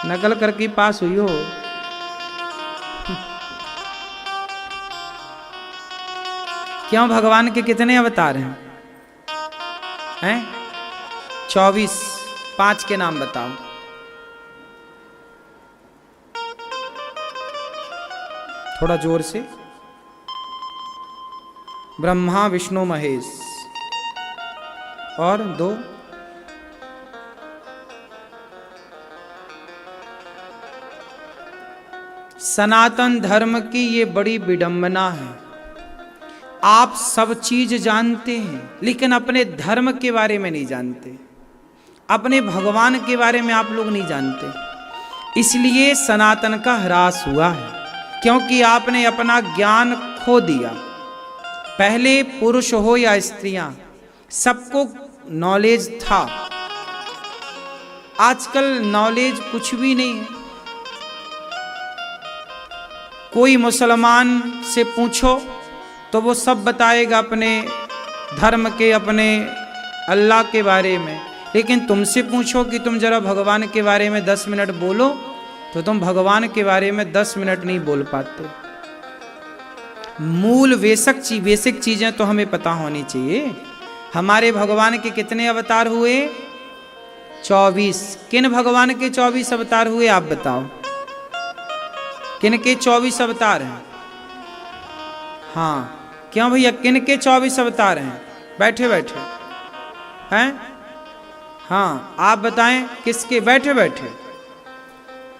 नकल करके पास हुई हो? क्यों, भगवान के कितने अवतार हैं? हैं? 24। 5 के नाम बताओ। थोड़ा जोर से। ब्रह्मा विष्णु महेश। और 2? सनातन धर्म की ये बड़ी विडंबना है। आप सब चीज जानते हैं लेकिन अपने धर्म के बारे में नहीं जानते, अपने भगवान के बारे में आप लोग नहीं जानते। इसलिए सनातन का ह्रास हुआ है, क्योंकि आपने अपना ज्ञान खो दिया। पहले पुरुष हो या स्त्रियां, सबको नॉलेज था। आजकल नॉलेज कुछ भी नहीं है। कोई मुसलमान से पूछो तो वो सब बताएगा अपने धर्म के, अपने अल्लाह के बारे में। लेकिन तुमसे पूछो कि तुम जरा भगवान के बारे में 10 मिनट बोलो, तो तुम भगवान के बारे में 10 मिनट नहीं बोल पाते। मूल बेसिक चीजें तो हमें पता होनी चाहिए। हमारे भगवान के कितने अवतार हुए? 24। किन भगवान के 24 अवतार हुए आप बताओ? किन के 24 अवतार हैं? हाँ, क्यों भैया, किन के 24 अवतार हैं? बैठे बैठे हैं? हाँ, आप बताएं किसके? बैठे बैठे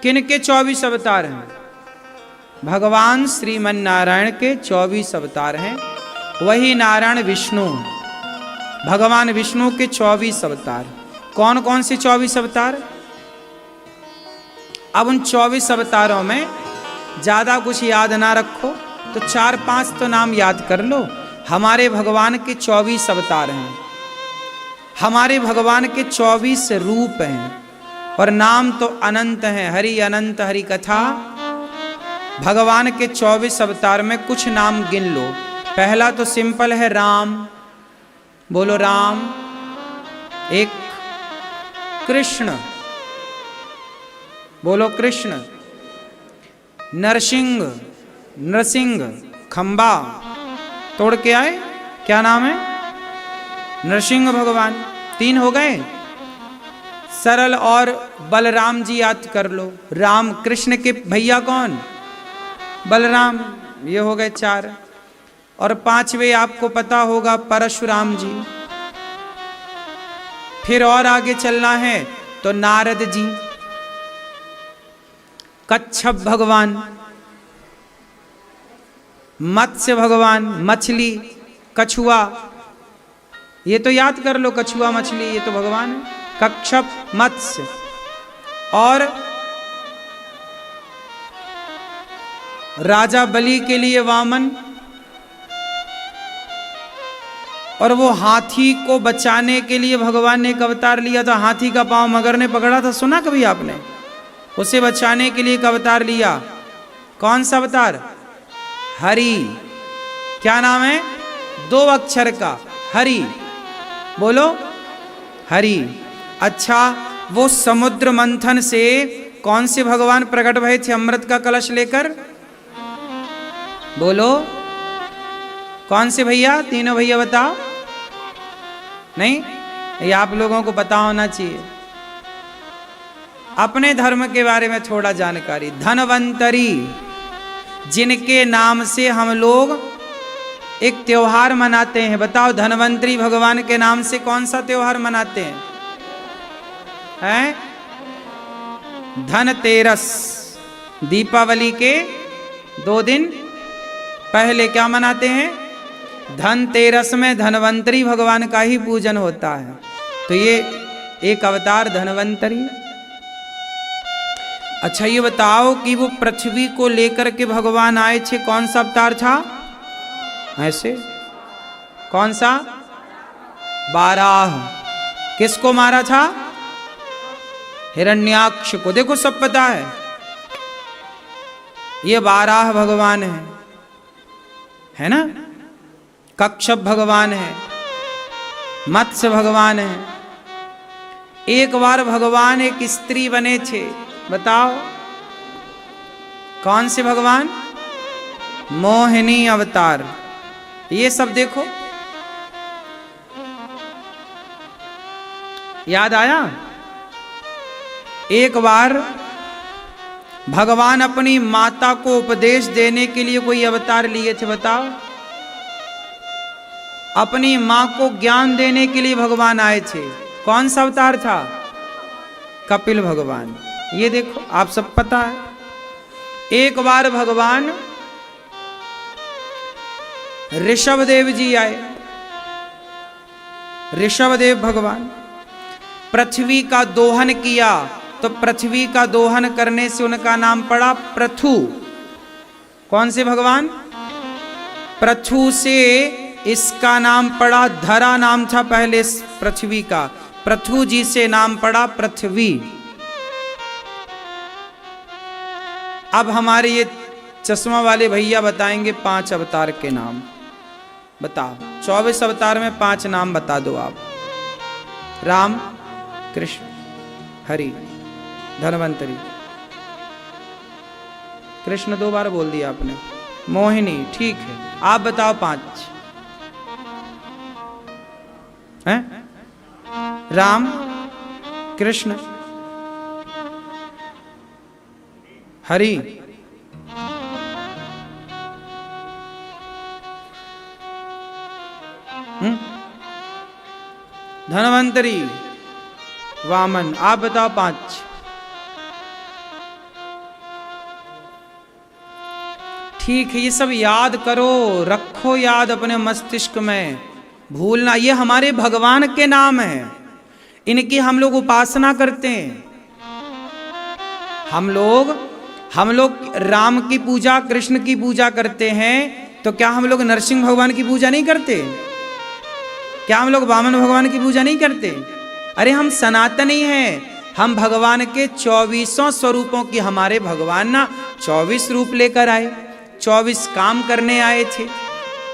किन के 24 अवतार हैं? भगवान श्रीमन नारायण के 24 अवतार हैं। वही नारायण विष्णु, भगवान विष्णु के 24 अवतार। कौन कौन से 24 अवतार? अब उन 24 अवतारों में ज्यादा कुछ याद ना रखो तो 4-5 तो नाम याद कर लो। हमारे भगवान के 24 अवतार हैं, हमारे भगवान के 24 रूप हैं और नाम तो अनंत हैं। हरि अनंत हरि कथा। भगवान के 24 अवतार में कुछ नाम गिन लो। पहला तो सिंपल है, राम। बोलो राम। एक कृष्ण, बोलो कृष्ण। नरसिंह, नरसिंह खंबा तोड़ के आए, क्या नाम है? नरसिंह भगवान। 3 हो गए। सरल और बलराम जी याद कर लो। राम, कृष्ण के भैया कौन? बलराम। ये हो गए 4। और 5वें आपको पता होगा, परशुराम जी। फिर और आगे चलना है तो नारद जी, कच्छप भगवान, मत्स्य भगवान, मछली, कछुआ, ये तो याद कर लो। कछुआ मछली ये तो भगवान है। कच्छप, मत्स्य। और राजा बलि के लिए वामन, और वो हाथी को बचाने के लिए भगवान ने एक अवतार लिया था। हाथी का पांव मगर ने पकड़ा था, सुना कभी आपने? उसे बचाने के लिए एक अवतार लिया। कौन सा अवतार? हरि। क्या नाम है? 2 अक्षर का, हरि। बोलो हरि। अच्छा, वो समुद्र मंथन से कौन से भगवान प्रकट भए थे अमृत का कलश लेकर? बोलो कौन से भैया? तीनों भैया बताओ। नहीं, ये आप लोगों को पता होना चाहिए। अपने धर्म के बारे में थोड़ा जानकारी। धनवंतरी, जिनके नाम से हम लोग एक त्योहार मनाते हैं। बताओ, धनवंतरी भगवान के नाम से कौन सा त्योहार मनाते हैं? धनतेरस। दीपावली के 2 दिन पहले क्या मनाते हैं? धनतेरस में धनवंतरी भगवान का ही पूजन होता है। तो ये एक अवतार धनवंतरी। अच्छा, ये बताओ कि वो पृथ्वी को लेकर के भगवान आए थे, कौन सा अवतार था? ऐसे कौन सा? बाराह। किसको मारा था? हिरण्याक्ष को। देखो, सब पता है। ये बाराह भगवान है ना? कच्छप भगवान है, मत्स्य भगवान है। एक बार भगवान एक स्त्री बने थे। बताओ, कौन से भगवान? मोहिनी अवतार। ये सब देखो, याद आया? एक बार भगवान अपनी माता को उपदेश देने के लिए कोई अवतार लिए थे। बताओ, अपनी मां को ज्ञान देने के लिए भगवान आए थे। कौन सा अवतार था? कपिल भगवान। ये देखो, आप सब पता है। एक बार भगवान ऋषभदेव जी आए। ऋषभदेव भगवान पृथ्वी का दोहन किया, तो पृथ्वी का दोहन करने से उनका नाम पड़ा पृथु। कौन से भगवान? पृथु से इसका नाम पड़ा, धरा नाम था पहले पृथ्वी का, पृथु जी से नाम पड़ा पृथ्वी। अब हमारे ये चश्मा वाले भैया बताएंगे 5 अवतार के नाम। बताओ, 24 अवतार में 5 नाम बता दो आप। राम, कृष्ण, हरि, धनवंतरी। कृष्ण 2 बार बोल दिया आपने। मोहिनी, ठीक है। आप बताओ 5 हैं? राम, कृष्ण, हरि, धनवंतरी, वामन। आप बताओ 5। ठीक है, ये सब याद करो, रखो याद अपने मस्तिष्क में, भूलना। ये हमारे भगवान के नाम हैं, इनकी हम लोग उपासना करते हैं। हम लोग राम की पूजा, कृष्ण की पूजा करते हैं, तो क्या हम लोग नरसिंह भगवान की पूजा नहीं करते? क्या हम लोग वामन भगवान की पूजा नहीं करते? अरे हम सनातनी हैं, हम भगवान के 24 स्वरूपों की, हमारे भगवान ना 24 रूप लेकर आए, 24 काम करने आए थे,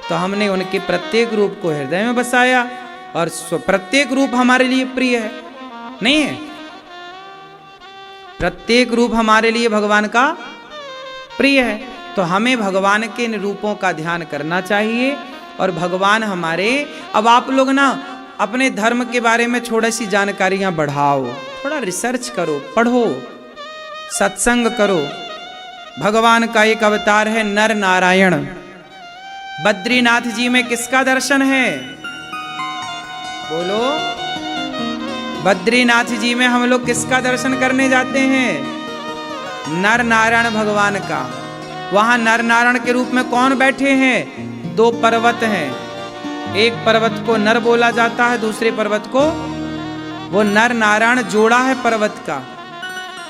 तो हमने उनके प्रत्येक रूप को हृदय में बसाया, और प्रत्येक रूप हमारे लिए प्रिय है, नहीं है? प्रत्येक रूप हमारे लिए भगवान का प्रिय है, तो हमें भगवान के इन रूपों का ध्यान करना चाहिए। और भगवान हमारे, अब आप लोग ना अपने धर्म के बारे में थोड़ी सी जानकारियां बढ़ाओ, थोड़ा रिसर्च करो, पढ़ो, सत्संग करो। भगवान का एक अवतार है नर नारायण। बद्रीनाथ जी में किसका दर्शन है? बोलो। बद्रीनाथ जी में हम लोग किसका दर्शन करने जाते हैं? नर नारायण भगवान का। वहां नर नारायण के रूप में कौन बैठे हैं? 2 पर्वत हैं। एक पर्वत को नर बोला जाता है, दूसरे पर्वत को, वो नर नारायण जोड़ा है पर्वत का।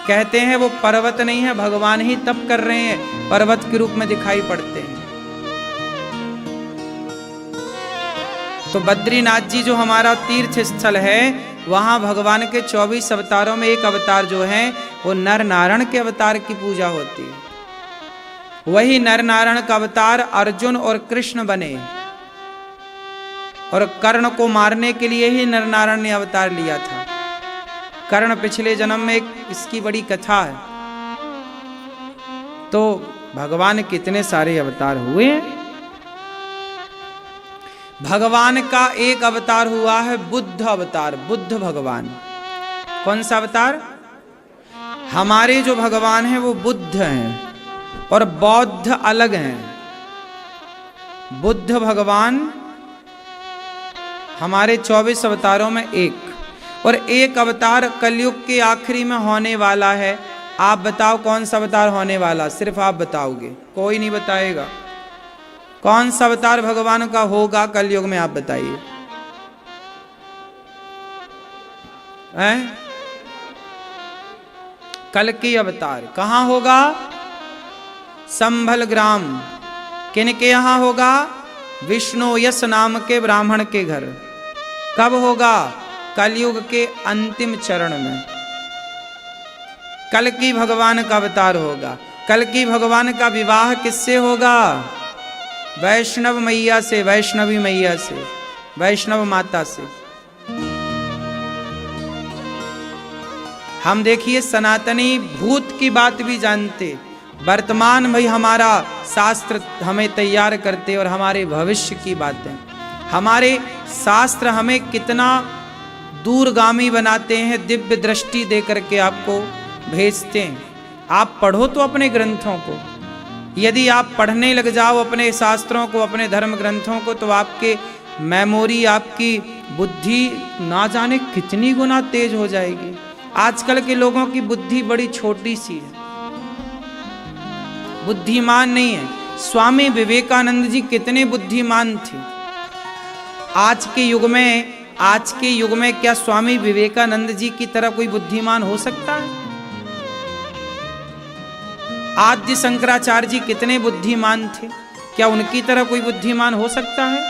कहते हैं वो पर्वत नहीं है, भगवान ही तप कर रहे हैं, पर्वत के रूप में दिखाई पड़ते हैं। तो बद्रीनाथ जी जो हमारा तीर्थ स्थल है, वहां भगवान के 24 अवतारों में एक अवतार जो है वो नर नारायण के अवतार की पूजा होती है। वही नर नारायण का अवतार अर्जुन और कृष्ण बने, और कर्ण को मारने के लिए ही नर नारायण ने अवतार लिया था। कर्ण पिछले जन्म में इसकी बड़ी कथा है। तो भगवान कितने सारे अवतार हुए हैं। भगवान का एक अवतार हुआ है बुद्ध अवतार, बुद्ध भगवान। कौन सा अवतार? हमारे जो भगवान हैं वो बुद्ध हैं और बौद्ध अलग हैं। बुद्ध भगवान हमारे 24 अवतारों में एक, और एक अवतार कलयुग के आखिरी में होने वाला है। आप बताओ कौन सा अवतार होने वाला? सिर्फ आप बताओगे, कोई नहीं बताएगा। कौन सा अवतार भगवान का होगा कलयुग में, आप बताइए। कल की अवतार कहां होगा? संभल ग्राम। किन के यहां होगा? विष्णु यश नाम के ब्राह्मण के घर। कब होगा? कलयुग के अंतिम चरण में कल की भगवान का अवतार होगा। कल की भगवान का विवाह किससे होगा? वैष्णव मैया से, वैष्णवी मैया से, वैष्णव माता से। हम देखिए सनातनी भूत की बात भी जानते, वर्तमान भाई हमारा शास्त्र हमें तैयार करते और हमारे भविष्य की बातें। हमारे शास्त्र हमें कितना दूरगामी बनाते हैं, दिव्य दृष्टि दे करके आपको भेजते हैं। आप पढ़ो तो अपने ग्रंथों को, यदि आप पढ़ने लग जाओ अपने शास्त्रों को, अपने धर्म ग्रंथों को, तो आपके मेमोरी, आपकी बुद्धि ना जाने कितनी गुना तेज हो जाएगी। आजकल के लोगों की बुद्धि बड़ी छोटी सी है, बुद्धिमान नहीं है। स्वामी विवेकानंद जी कितने बुद्धिमान थे। आज के युग में क्या स्वामी विवेकानंद जी की तरह कोई बुद्धिमान हो सकता है? आद्य शंकराचार्य जी कितने बुद्धिमान थे, क्या उनकी तरह कोई बुद्धिमान हो सकता है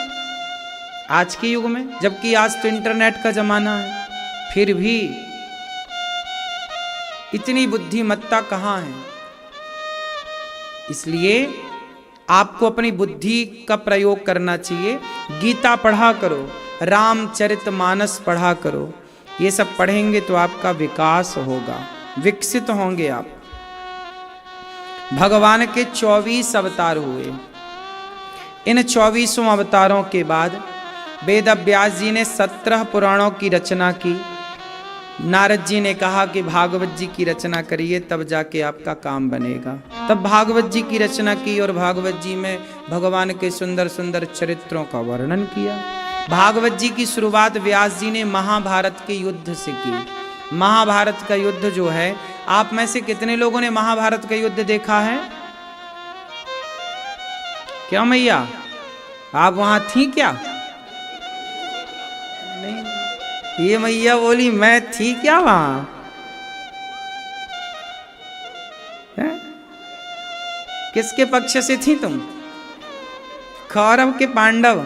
आज के युग में? जबकि आज तो इंटरनेट का जमाना है, फिर भी इतनी बुद्धिमत्ता कहां है? इसलिए आपको अपनी बुद्धि का प्रयोग करना चाहिए। गीता पढ़ा करो, रामचरितमानस पढ़ा करो। ये सब पढ़ेंगे तो आपका विकास होगा, विकसित होंगे आप। भगवान के 24 अवतार हुए। इन 24 अवतारों के बाद वेद व्यास जी ने 17 पुराणों की रचना की। नारद जी ने कहा कि भागवत जी की रचना करिए, तब जाके आपका काम बनेगा। तब भागवत जी की रचना की और भागवत जी में भगवान के सुंदर सुंदर चरित्रों का वर्णन किया। भागवत जी की शुरुआत व्यास जी ने महाभारत के युद्ध से की। महाभारत का युद्ध जो है, आप में से कितने लोगों ने महाभारत का युद्ध देखा है? क्या मैया आप वहां थी क्या? नहीं, ये मैया बोली मैं थी क्या वहां? किसके पक्ष से थी तुम? कौरव के पांडव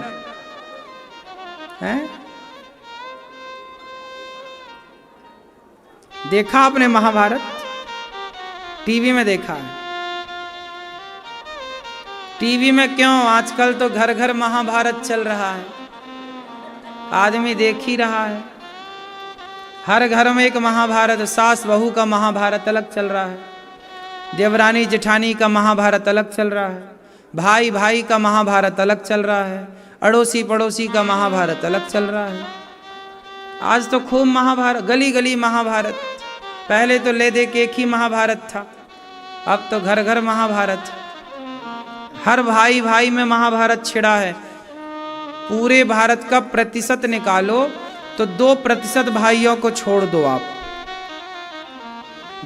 हैं? देखा आपने महाभारत? टीवी में देखा है। टीवी में क्यों, आजकल तो घर घर महाभारत चल रहा है, आदमी देख ही रहा है। हर घर में एक महाभारत, सास बहू का महाभारत अलग चल रहा है, देवरानी जेठानी का महाभारत अलग चल रहा है, भाई भाई का महाभारत अलग चल रहा है, अड़ोसी पड़ोसी का महाभारत अलग चल रहा है। आज तो खूब महाभारत, गली गली महाभारत। पहले तो ले दे के एक ही महाभारत था, अब तो घर घर महाभारत। हर भाई भाई में महाभारत छिड़ा है। पूरे भारत का प्रतिशत निकालो तो 2% भाइयों को छोड़ दो आप।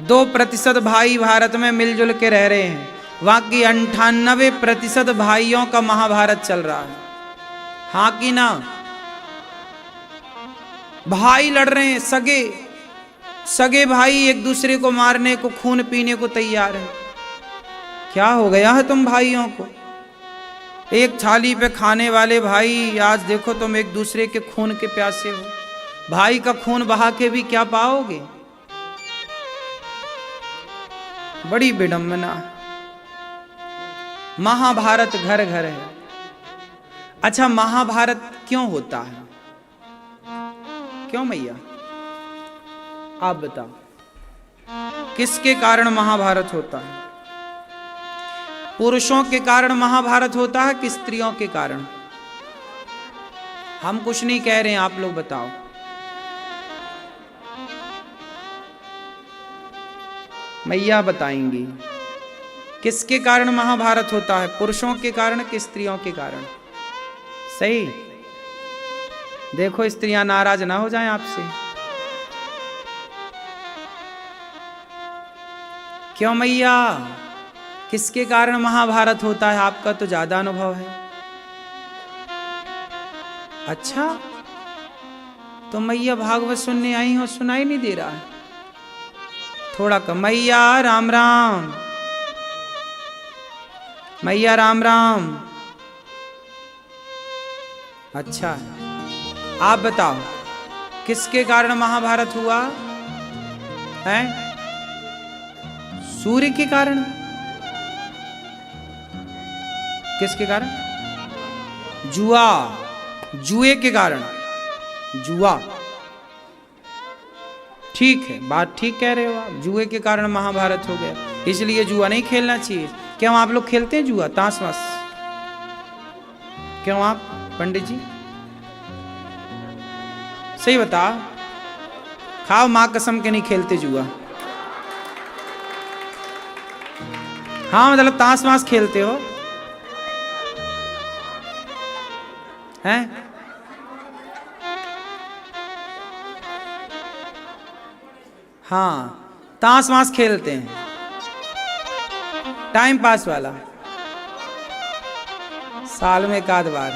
2% भाई भारत में मिलजुल के रह रहे हैं, बाकी 98% भाइयों का महाभारत चल रहा है। हाँ कि ना? भाई लड़ रहे हैं, सगे भाई एक दूसरे को मारने को, खून पीने को तैयार है। क्या हो गया है तुम भाइयों को? एक थाली पे खाने वाले भाई, आज देखो तुम एक दूसरे के खून के प्यासे हो। भाई का खून बहा के भी क्या पाओगे? बड़ी विडंबना। महाभारत घर घर है। अच्छा, महाभारत क्यों होता है? क्यों मैया आप बताओ, किसके कारण महाभारत होता है? पुरुषों के कारण महाभारत होता है कि स्त्रियों के कारण? हम कुछ नहीं कह रहे हैं, आप लोग बताओ। मैया बताएंगी। किसके कारण महाभारत होता है, पुरुषों के कारण कि स्त्रियों के कारण? सही। देखो स्त्रियां नाराज ना हो जाएं आपसे। क्यों मैया, किसके कारण महाभारत होता है? आपका तो ज्यादा अनुभव है। अच्छा, तो मैया भागवत सुनने आई हो, सुनाई नहीं दे रहा है? थोड़ा कम। मैया राम राम, मैया राम राम। अच्छा, आप बताओ किसके कारण महाभारत हुआ है? सूर्य के कारण? किसके कारण? जुआ, जुए के कारण। जुआ, ठीक है, बात ठीक कह रहे हो आप। जुए के कारण महाभारत हो गया, इसलिए जुआ नहीं खेलना चाहिए। क्यों आप लोग खेलते हैं जुआ, ताश वाश? क्यों आप पंडित जी सही बता, खाओ मां कसम के नहीं खेलते जुआ? हाँ मतलब ताश वाश खेलते हो हैं? हाँ ताश वाश खेलते हैं, टाइम पास वाला, साल में एक आध बार।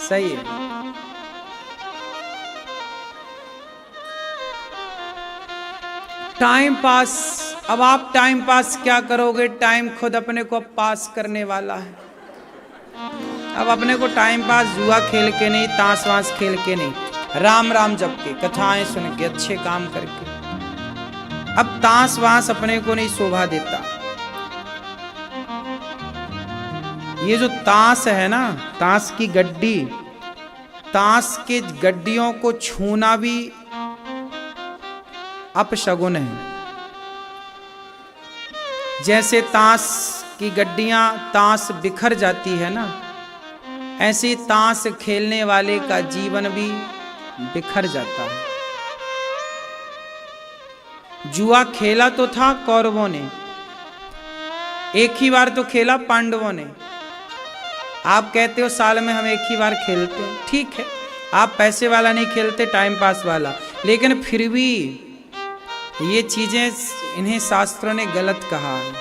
सही है। Time pass. अब आप टाइम पास क्या करोगे? टाइम खुद अपने को पास करने वाला है। अब अपने को टाइम पास जुआ खेल के नहीं, ताश वाश खेल के नहीं, राम राम जप के, कथाएं सुन के, अच्छे काम करके। अब ताश वाश अपने को नहीं शोभा देता। ये जो ताश है ना, ताश की गड्डी, ताश के गड्डियों को छूना भी अपशगुन है। जैसे ताश की गड्डियां ताश बिखर जाती है ना, ऐसे ताश खेलने वाले का जीवन भी बिखर जाता है। जुआ खेला तो था कौरवों ने, एक ही बार तो खेला पांडवों ने। आप कहते हो साल में हम एक ही बार खेलते हैं, ठीक है, आप पैसे वाला नहीं खेलते, टाइम पास वाला, लेकिन फिर भी ये चीजें इन्हें शास्त्रों ने गलत कहा है।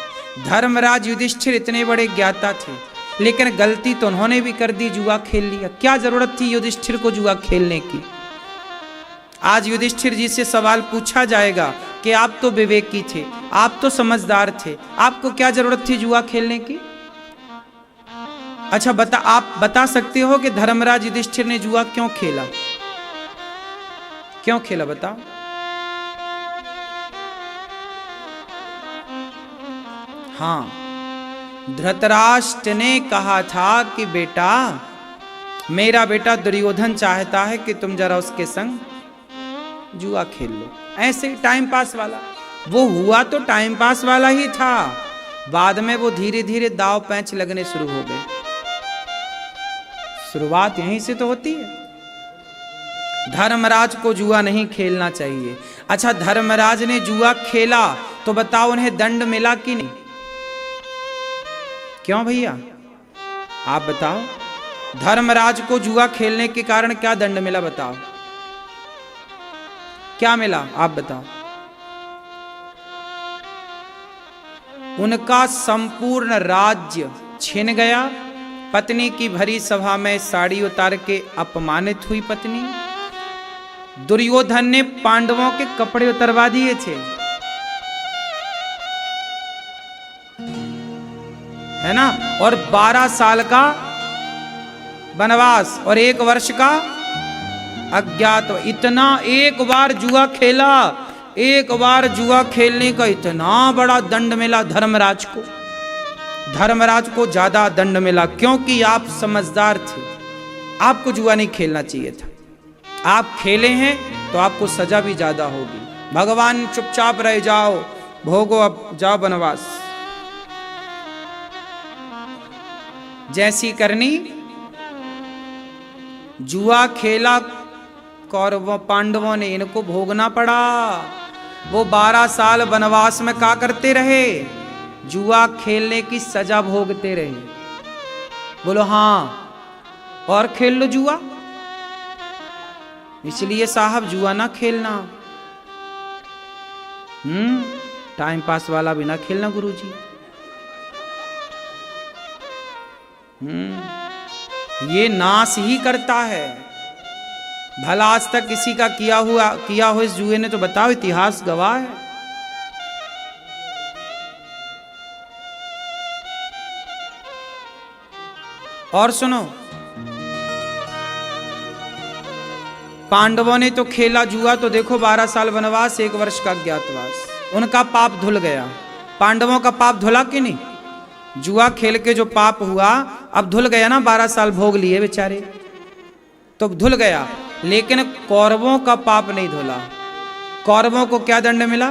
धर्मराज युधिष्ठिर इतने बड़े ज्ञाता थे, लेकिन गलती तो उन्होंने भी कर दी, जुआ खेल लिया। क्या जरूरत थी युधिष्ठिर को जुआ खेलने की? आज युधिष्ठिर जी से सवाल पूछा जाएगा कि आप तो विवेकी थे, आप तो समझदार थे, आपको क्या जरूरत थी जुआ खेलने की? अच्छा आप बता सकते हो कि धर्मराज युधिष्ठिर ने जुआ क्यों खेला? क्यों खेला बताओ? हाँ, धृतराष्ट्र ने कहा था कि बेटा, मेरा बेटा दुर्योधन चाहता है कि तुम जरा उसके संग जुआ खेल लो, ऐसे टाइम पास वाला। वो हुआ तो टाइम पास वाला ही था, बाद में वो धीरे धीरे दाव पैंच लगने शुरू हो गए। शुरुआत यहीं से तो होती है। धर्मराज को जुआ नहीं खेलना चाहिए। अच्छा, धर्मराज ने जुआ खेला तो बताओ उन्हें दंड मिला कि नहीं? क्यों भैया आप बताओ, धर्मराज को जुआ खेलने के कारण क्या दंड मिला बताओ? क्या मिला आप बताओ? उनका संपूर्ण राज्य छिन गया। पत्नी की भरी सभा में साड़ी उतार के अपमानित हुई पत्नी। दुर्योधन ने पांडवों के कपड़े उतरवा दिए थे, है ना, और 12 साल का वनवास और 1 वर्ष का अज्ञात। इतना एक बार जुआ खेला, एक बार जुआ खेलने का इतना बड़ा दंड मिला धर्मराज को। धर्मराज को ज्यादा दंड मिला क्योंकि आप समझदार थे, आपको जुआ नहीं खेलना चाहिए था। आप खेले हैं तो आपको सजा भी ज्यादा होगी। भगवान चुपचाप रह जाओ, भोगो, अब जाओ वनवास। जैसी करनी, जुआ खेला कौरवों पांडवों ने, इनको भोगना पड़ा। वो 12 साल वनवास में क्या करते रहे? जुआ खेलने की सजा भोगते रहे। बोलो हाँ, और खेल लो जुआ। इसलिए साहब जुआ ना खेलना, टाइम पास वाला भी ना खेलना गुरुजी। ये नाश ही करता है। भला आज तक किसी का किया हो इस जुए ने तो बताओ, इतिहास गवाह है। और सुनो, पांडवों ने तो खेला जुआ, तो देखो 12 साल वनवास, 1 वर्ष का अज्ञातवास, उनका पाप धुल गया। पांडवों का पाप धुला कि नहीं? जुआ खेल के जो पाप हुआ अब धुल गया ना, 12 साल भोग लिए बेचारे, तो धुल गया। लेकिन कौरवों का पाप नहीं धुला। कौरवों को क्या दंड मिला?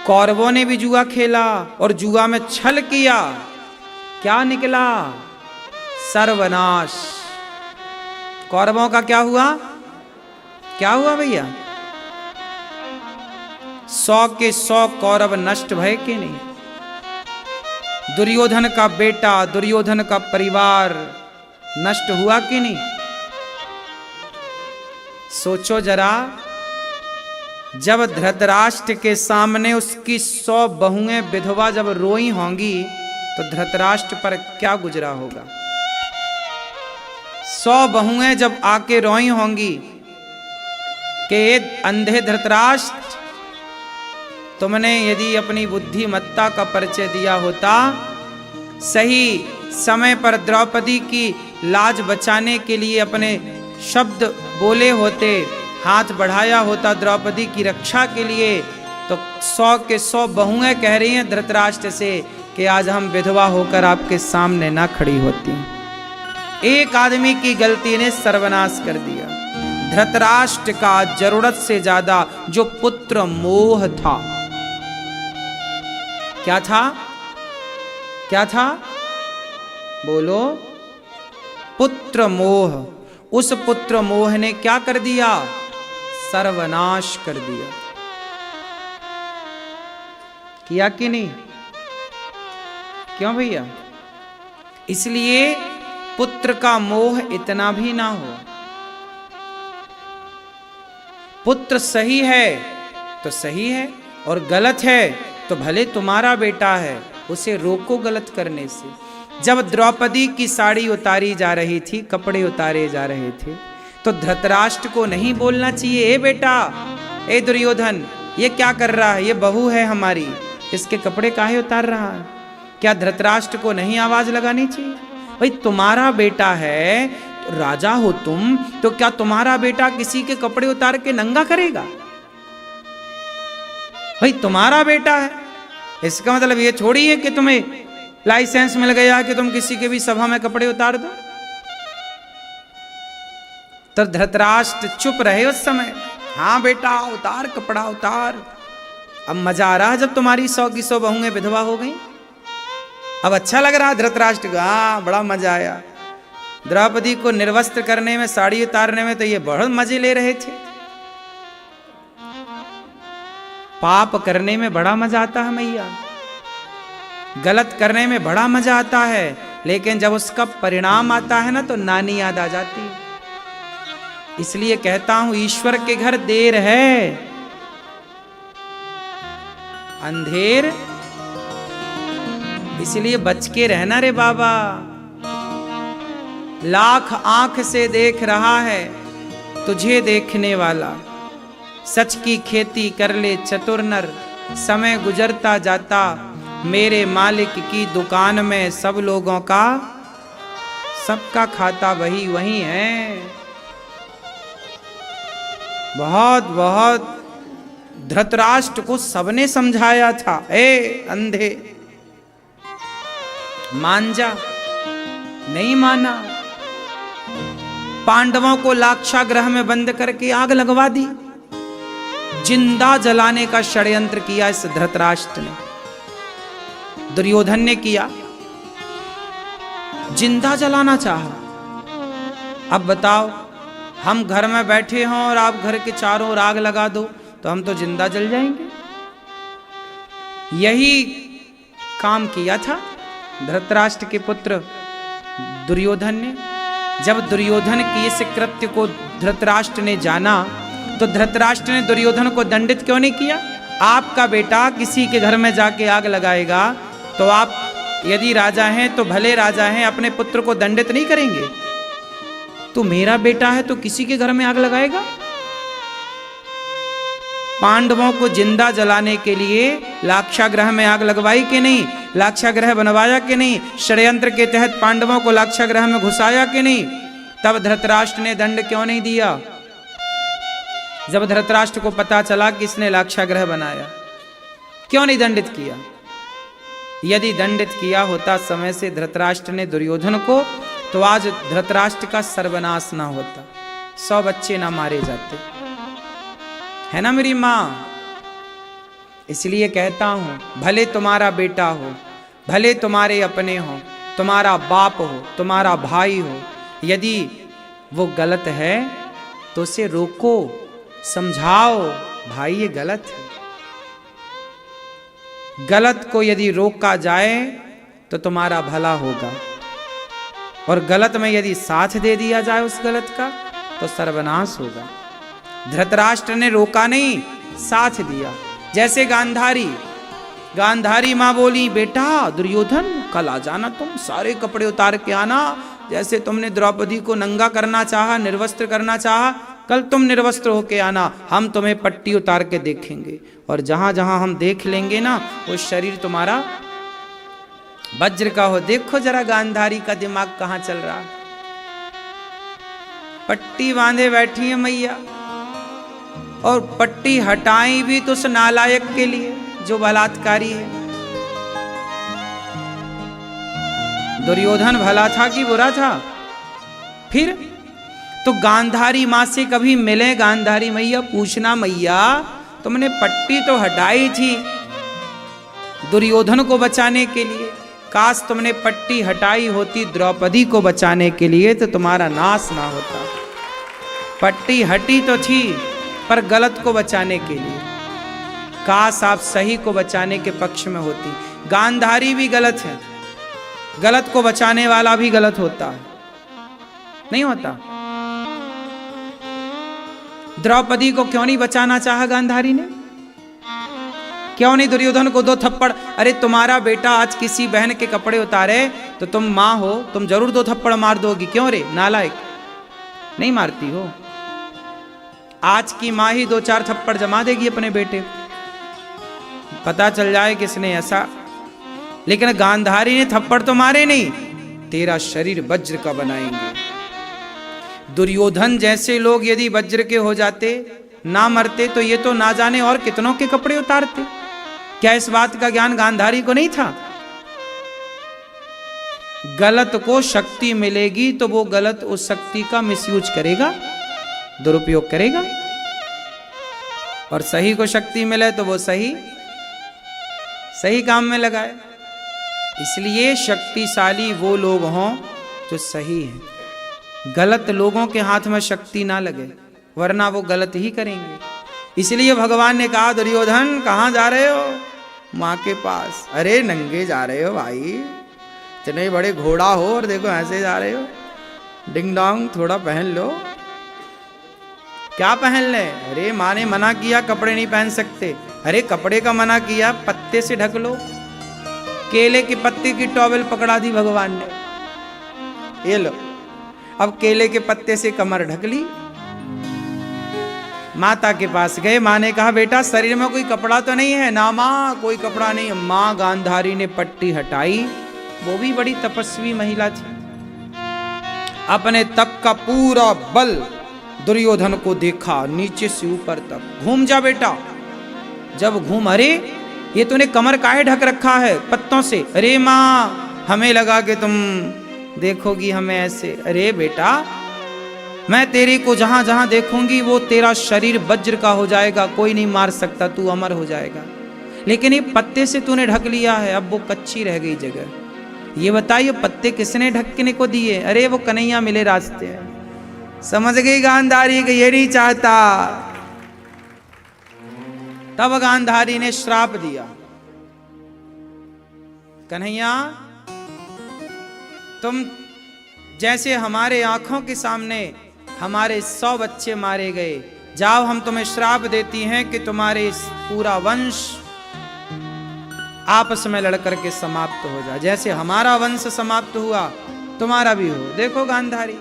कौरवों ने भी जुआ खेला और जुआ में छल किया, क्या निकला? सर्वनाश। कौरवों का क्या हुआ? क्या हुआ भैया? 100 के 100 कौरव नष्ट भय के नहीं? दुर्योधन का बेटा, दुर्योधन का परिवार नष्ट हुआ कि नहीं? सोचो जरा, जब धृतराष्ट्र के सामने उसकी 100 बहुएं विधवा जब रोई होंगी तो धृतराष्ट्र पर क्या गुजरा होगा? 100 बहुएं जब आके रोई होंगी कि अंधे धृतराष्ट्र, तुमने यदि अपनी बुद्धिमत्ता का परिचय दिया होता, सही समय पर द्रौपदी की लाज बचाने के लिए अपने शब्द बोले होते, हाथ बढ़ाया होता द्रौपदी की रक्षा के लिए, तो 100 के 100 बहुएं कह रही हैं धृतराष्ट्र से कि आज हम विधवा होकर आपके सामने ना खड़ी होती। एक आदमी की गलती ने सर्वनाश कर दिया। धृतराष्ट्र का जरूरत से ज्यादा जो पुत्र मोह था, क्या था? क्या था? बोलो। पुत्र मोह। उस पुत्र मोह ने क्या कर दिया? सर्वनाश कर दिया। किया कि नहीं? क्यों भैया? इसलिए पुत्र का मोह इतना भी ना हो। पुत्र सही है तो सही है, और गलत है तो भले तुम्हारा बेटा है, उसे रोको गलत करने से। जब द्रौपदी की साड़ी उतारी जा रही थी, कपड़े उतारे जा रहे थे, तो धृतराष्ट्र को नहीं बोलना चाहिए, ए बेटा, ए दुर्योधन, ये क्या कर रहा है? ये बहू है हमारी, इसके कपड़े काहे उतार रहा है? क्या धृतराष्ट्र को नहीं आवाज लगानी चाहिए? भाई तुम्हारा बेटा है, तो राजा हो तुम, तो क्या तुम्हारा बेटा किसी के कपड़े उतार के नंगा करेगा? भाई तुम्हारा बेटा है, इसका मतलब ये थोड़ी है कि तुम्हें लाइसेंस मिल गया कि तुम किसी के भी सभा में कपड़े उतार दो। तो धृतराष्ट्र चुप रहे उस समय। हाँ बेटा उतार, कपड़ा उतार। अब मजा आ रहा है जब तुम्हारी 100 की 100 बहुएं विधवा हो गई। अब अच्छा लग रहा है धृतराष्ट्र को, हाँ बड़ा मजा आया। द्रौपदी को निर्वस्त्र करने में, साड़ी उतारने में तो ये बहुत मजे ले रहे थे। पाप करने में बड़ा मजा आता है मैया, गलत करने में बड़ा मजा आता है, लेकिन जब उसका परिणाम आता है ना तो नानी याद आ जाती। इसलिए कहता हूं ईश्वर के घर देर है, अंधेर। इसलिए बच के रहना रे बाबा। लाख आंख से देख रहा है तुझे देखने वाला, सच की खेती कर ले चतुर नर, समय गुजरता जाता मेरे मालिक की दुकान में, सब लोगों का सबका खाता वही वही है। बहुत बहुत धृतराष्ट्र को सबने समझाया था, ए अंधे मान जा, नहीं माना। पांडवों को लाक्षागृह में बंद करके आग लगवा दी, जिंदा जलाने का षड्यंत्र किया इस धृतराष्ट्र ने। दुर्योधन ने किया, जिंदा जलाना चाहा। अब बताओ, हम घर में बैठे हों और आप घर के चारों ओर आग लगा दो, तो हम तो जिंदा जल जाएंगे। यही काम किया था धृतराष्ट्र के पुत्र दुर्योधन ने। जब दुर्योधन की इस कृत्य को धृतराष्ट्र ने जाना तो धृतराष्ट्र ने दुर्योधन को दंडित क्यों नहीं किया? आपका बेटा किसी के घर में जाके आग लगाएगा तो आप यदि राजा हैं तो भले राजा हैं, अपने पुत्र को दंडित नहीं करेंगे? तो मेरा बेटा है तो किसी के घर में आग लगाएगा? पांडवों को जिंदा जलाने के लिए लाक्षागृह में आग लगवाई कि नहीं? लाक्षागृह बनवाया कि नहीं? षड्यंत्र के तहत पांडवों को लाक्षागृह में घुसाया कि नहीं? तब धृतराष्ट्र ने दंड क्यों नहीं दिया? जब धृतराष्ट्र को पता चला कि इसने लाक्षागृह बनाया, क्यों नहीं दंडित किया? यदि दंडित किया होता समय से धृतराष्ट्र ने दुर्योधन को, तो आज धृतराष्ट्र का सर्वनाश ना होता, 100 बच्चे ना मारे जाते, है ना मेरी मां? इसलिए कहता हूं, भले तुम्हारा बेटा हो, भले तुम्हारे अपने हो, तुम्हारा बाप हो, तुम्हारा भाई हो, यदि वो गलत है तो उसे रोको, समझाओ, भाई ये गलत है। गलत को यदि रोका जाए तो तुम्हारा भला होगा, और गलत में यदि साथ दे दिया जाए उस गलत का तो सर्वनाश होगा। धृतराष्ट्र ने रोका नहीं, साथ दिया। जैसे गांधारी मां बोली, बेटा दुर्योधन कल आ जाना, तुम सारे कपड़े उतार के आना, जैसे तुमने द्रौपदी को नंगा करना चाहा, निर्वस्त्र करना चाहा, कल तुम निर्वस्त्र होके आना, हम तुम्हें पट्टी उतार के देखेंगे, और जहां जहां हम देख लेंगे ना वो शरीर तुम्हारा वज्र का हो। देखो जरा गांधारी का दिमाग कहां चल रहा है। पट्टी बांधे बैठी है मैया, और पट्टी हटाई भी तो उस नालायक के लिए जो बलात्कारी है। दुर्योधन भला था कि बुरा था? फिर तो गांधारी मां से कभी मिले गांधारी मैया, पूछना मैया तुमने पट्टी तो हटाई थी दुर्योधन को बचाने के लिए, काश तुमने पट्टी हटाई होती द्रौपदी को बचाने के लिए तो तुम्हारा नाश ना होता। पट्टी हटी तो थी पर गलत को बचाने के लिए, काश आप सही को बचाने के पक्ष में होती। गांधारी भी गलत है, गलत को बचाने वाला भी गलत होता है, नहीं होता? द्रौपदी को क्यों नहीं बचाना चाहा गांधारी ने? क्यों नहीं दुर्योधन को 2 थप्पड़? अरे तुम्हारा बेटा आज किसी बहन के कपड़े उतारे तो तुम मां हो, तुम जरूर 2 थप्पड़ मार दोगी। क्यों रे नालायक, नहीं मारती हो? आज की मां ही 2-4 थप्पड़ जमा देगी अपने बेटे, पता चल जाए किसने ऐसा। लेकिन गांधारी ने थप्पड़ तो मारे नहीं, तेरा शरीर वज्र का बनाएंगे। दुर्योधन जैसे लोग यदि वज्र के हो जाते, ना मरते, तो ये तो ना जाने और कितनों के कपड़े उतारते। क्या इस बात का ज्ञान गांधारी को नहीं था? गलत को शक्ति मिलेगी तो वो गलत उस शक्ति का मिसयूज करेगा, दुरुपयोग करेगा, और सही को शक्ति मिले तो वो सही काम में लगाए। इसलिए शक्तिशाली वो लोग हों जो सही हैं, गलत लोगों के हाथ में शक्ति ना लगे, वरना वो गलत ही करेंगे। इसलिए भगवान ने कहा, दुर्योधन कहाँ जा रहे हो? माँ के पास। अरे नंगे जा रहे हो भाई, इतने बड़े घोड़ा हो और देखो ऐसे जा रहे हो, डिंग डोंग थोड़ा पहन लो। क्या पहन ले? अरे माँ ने मना किया कपड़े नहीं पहन सकते। अरे कपड़े का मना किया, पत्ते से ढक लो। केले के पत्ते की टॉवेल पकड़ा दी भगवान ने, ये लो। अब केले के पत्ते से कमर ढक ली। माता के पास गए, माँ ने कहा, बेटा शरीर में कोई कपड़ा तो नहीं है? ना माँ कोई कपड़ा नहीं। माँ गांधारी ने पट्टी हटाई, वो भी बड़ी तपस्वी महिला थी, अपने तप का पूरा बल दुर्योधन को देखा, नीचे से ऊपर तक। घूम जा बेटा। जब घूम, अरे ये तूने कमर काहे ढक रखा है पत्तों से? अरे माँ हमें लगा कि तुम देखोगी हमें ऐसे। अरे बेटा मैं तेरे को जहां जहां देखूंगी वो तेरा शरीर वज्र का हो जाएगा, कोई नहीं मार सकता, तू अमर हो जाएगा। लेकिन ये पत्ते से तूने ढक लिया है, अब वो कच्ची रह गई जगह। ये बताइए पत्ते किसने ढकने को दिए? अरे वो कन्हैया मिले रास्ते हैं। समझ गई गांधारी कि ये नहीं चाहता। तब गांधारी ने श्राप दिया, कन्हैया तुम जैसे हमारे आंखों के सामने हमारे 100 बच्चे मारे गए, जाओ हम तुम्हें श्राप देती हैं कि तुम्हारे पूरा वंश आपस में लड़कर के समाप्त हो जाए, जैसे हमारा वंश समाप्त हुआ तुम्हारा भी हो। देखो गांधारी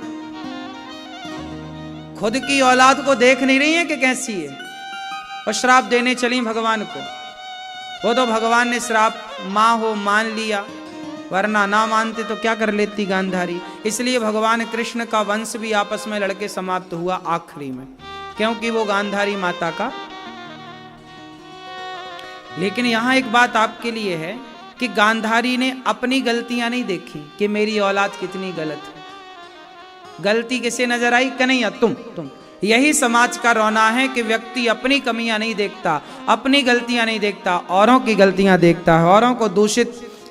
खुद की औलाद को देख नहीं रही है कि कैसी है, और श्राप देने चली भगवान को। वो तो भगवान ने श्राप मां हो मान लिया, वरना ना मानते तो क्या कर लेती गांधारी। इसलिए भगवान कृष्ण का वंश भी आपस में लड़के समाप्त हुआ आखिरी में, क्योंकि वो गांधारी माता का। लेकिन यहां एक बात आपके लिए है कि गांधारी ने अपनी गलतियां नहीं देखी कि मेरी औलाद कितनी गलत है। गलती किसे नजर आई? कन्हैया तुम। यही समाज का रोना है कि व्यक्ति अपनी कमियां नहीं देखता, अपनी गलतियां नहीं देखता, औरों की गलतियां देखता है, औरों को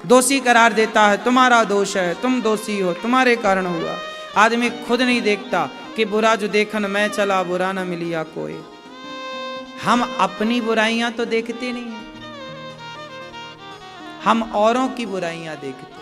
दोषी करार देता है। तुम्हारा दोष है, तुम दोषी हो, तुम्हारे कारण हुआ। आदमी खुद नहीं देखता कि बुरा जो देखन मैं चला, बुरा न मिलिया कोई। हम अपनी बुराइयां तो देखते नहीं हैं, हम औरों की बुराइयां देखते।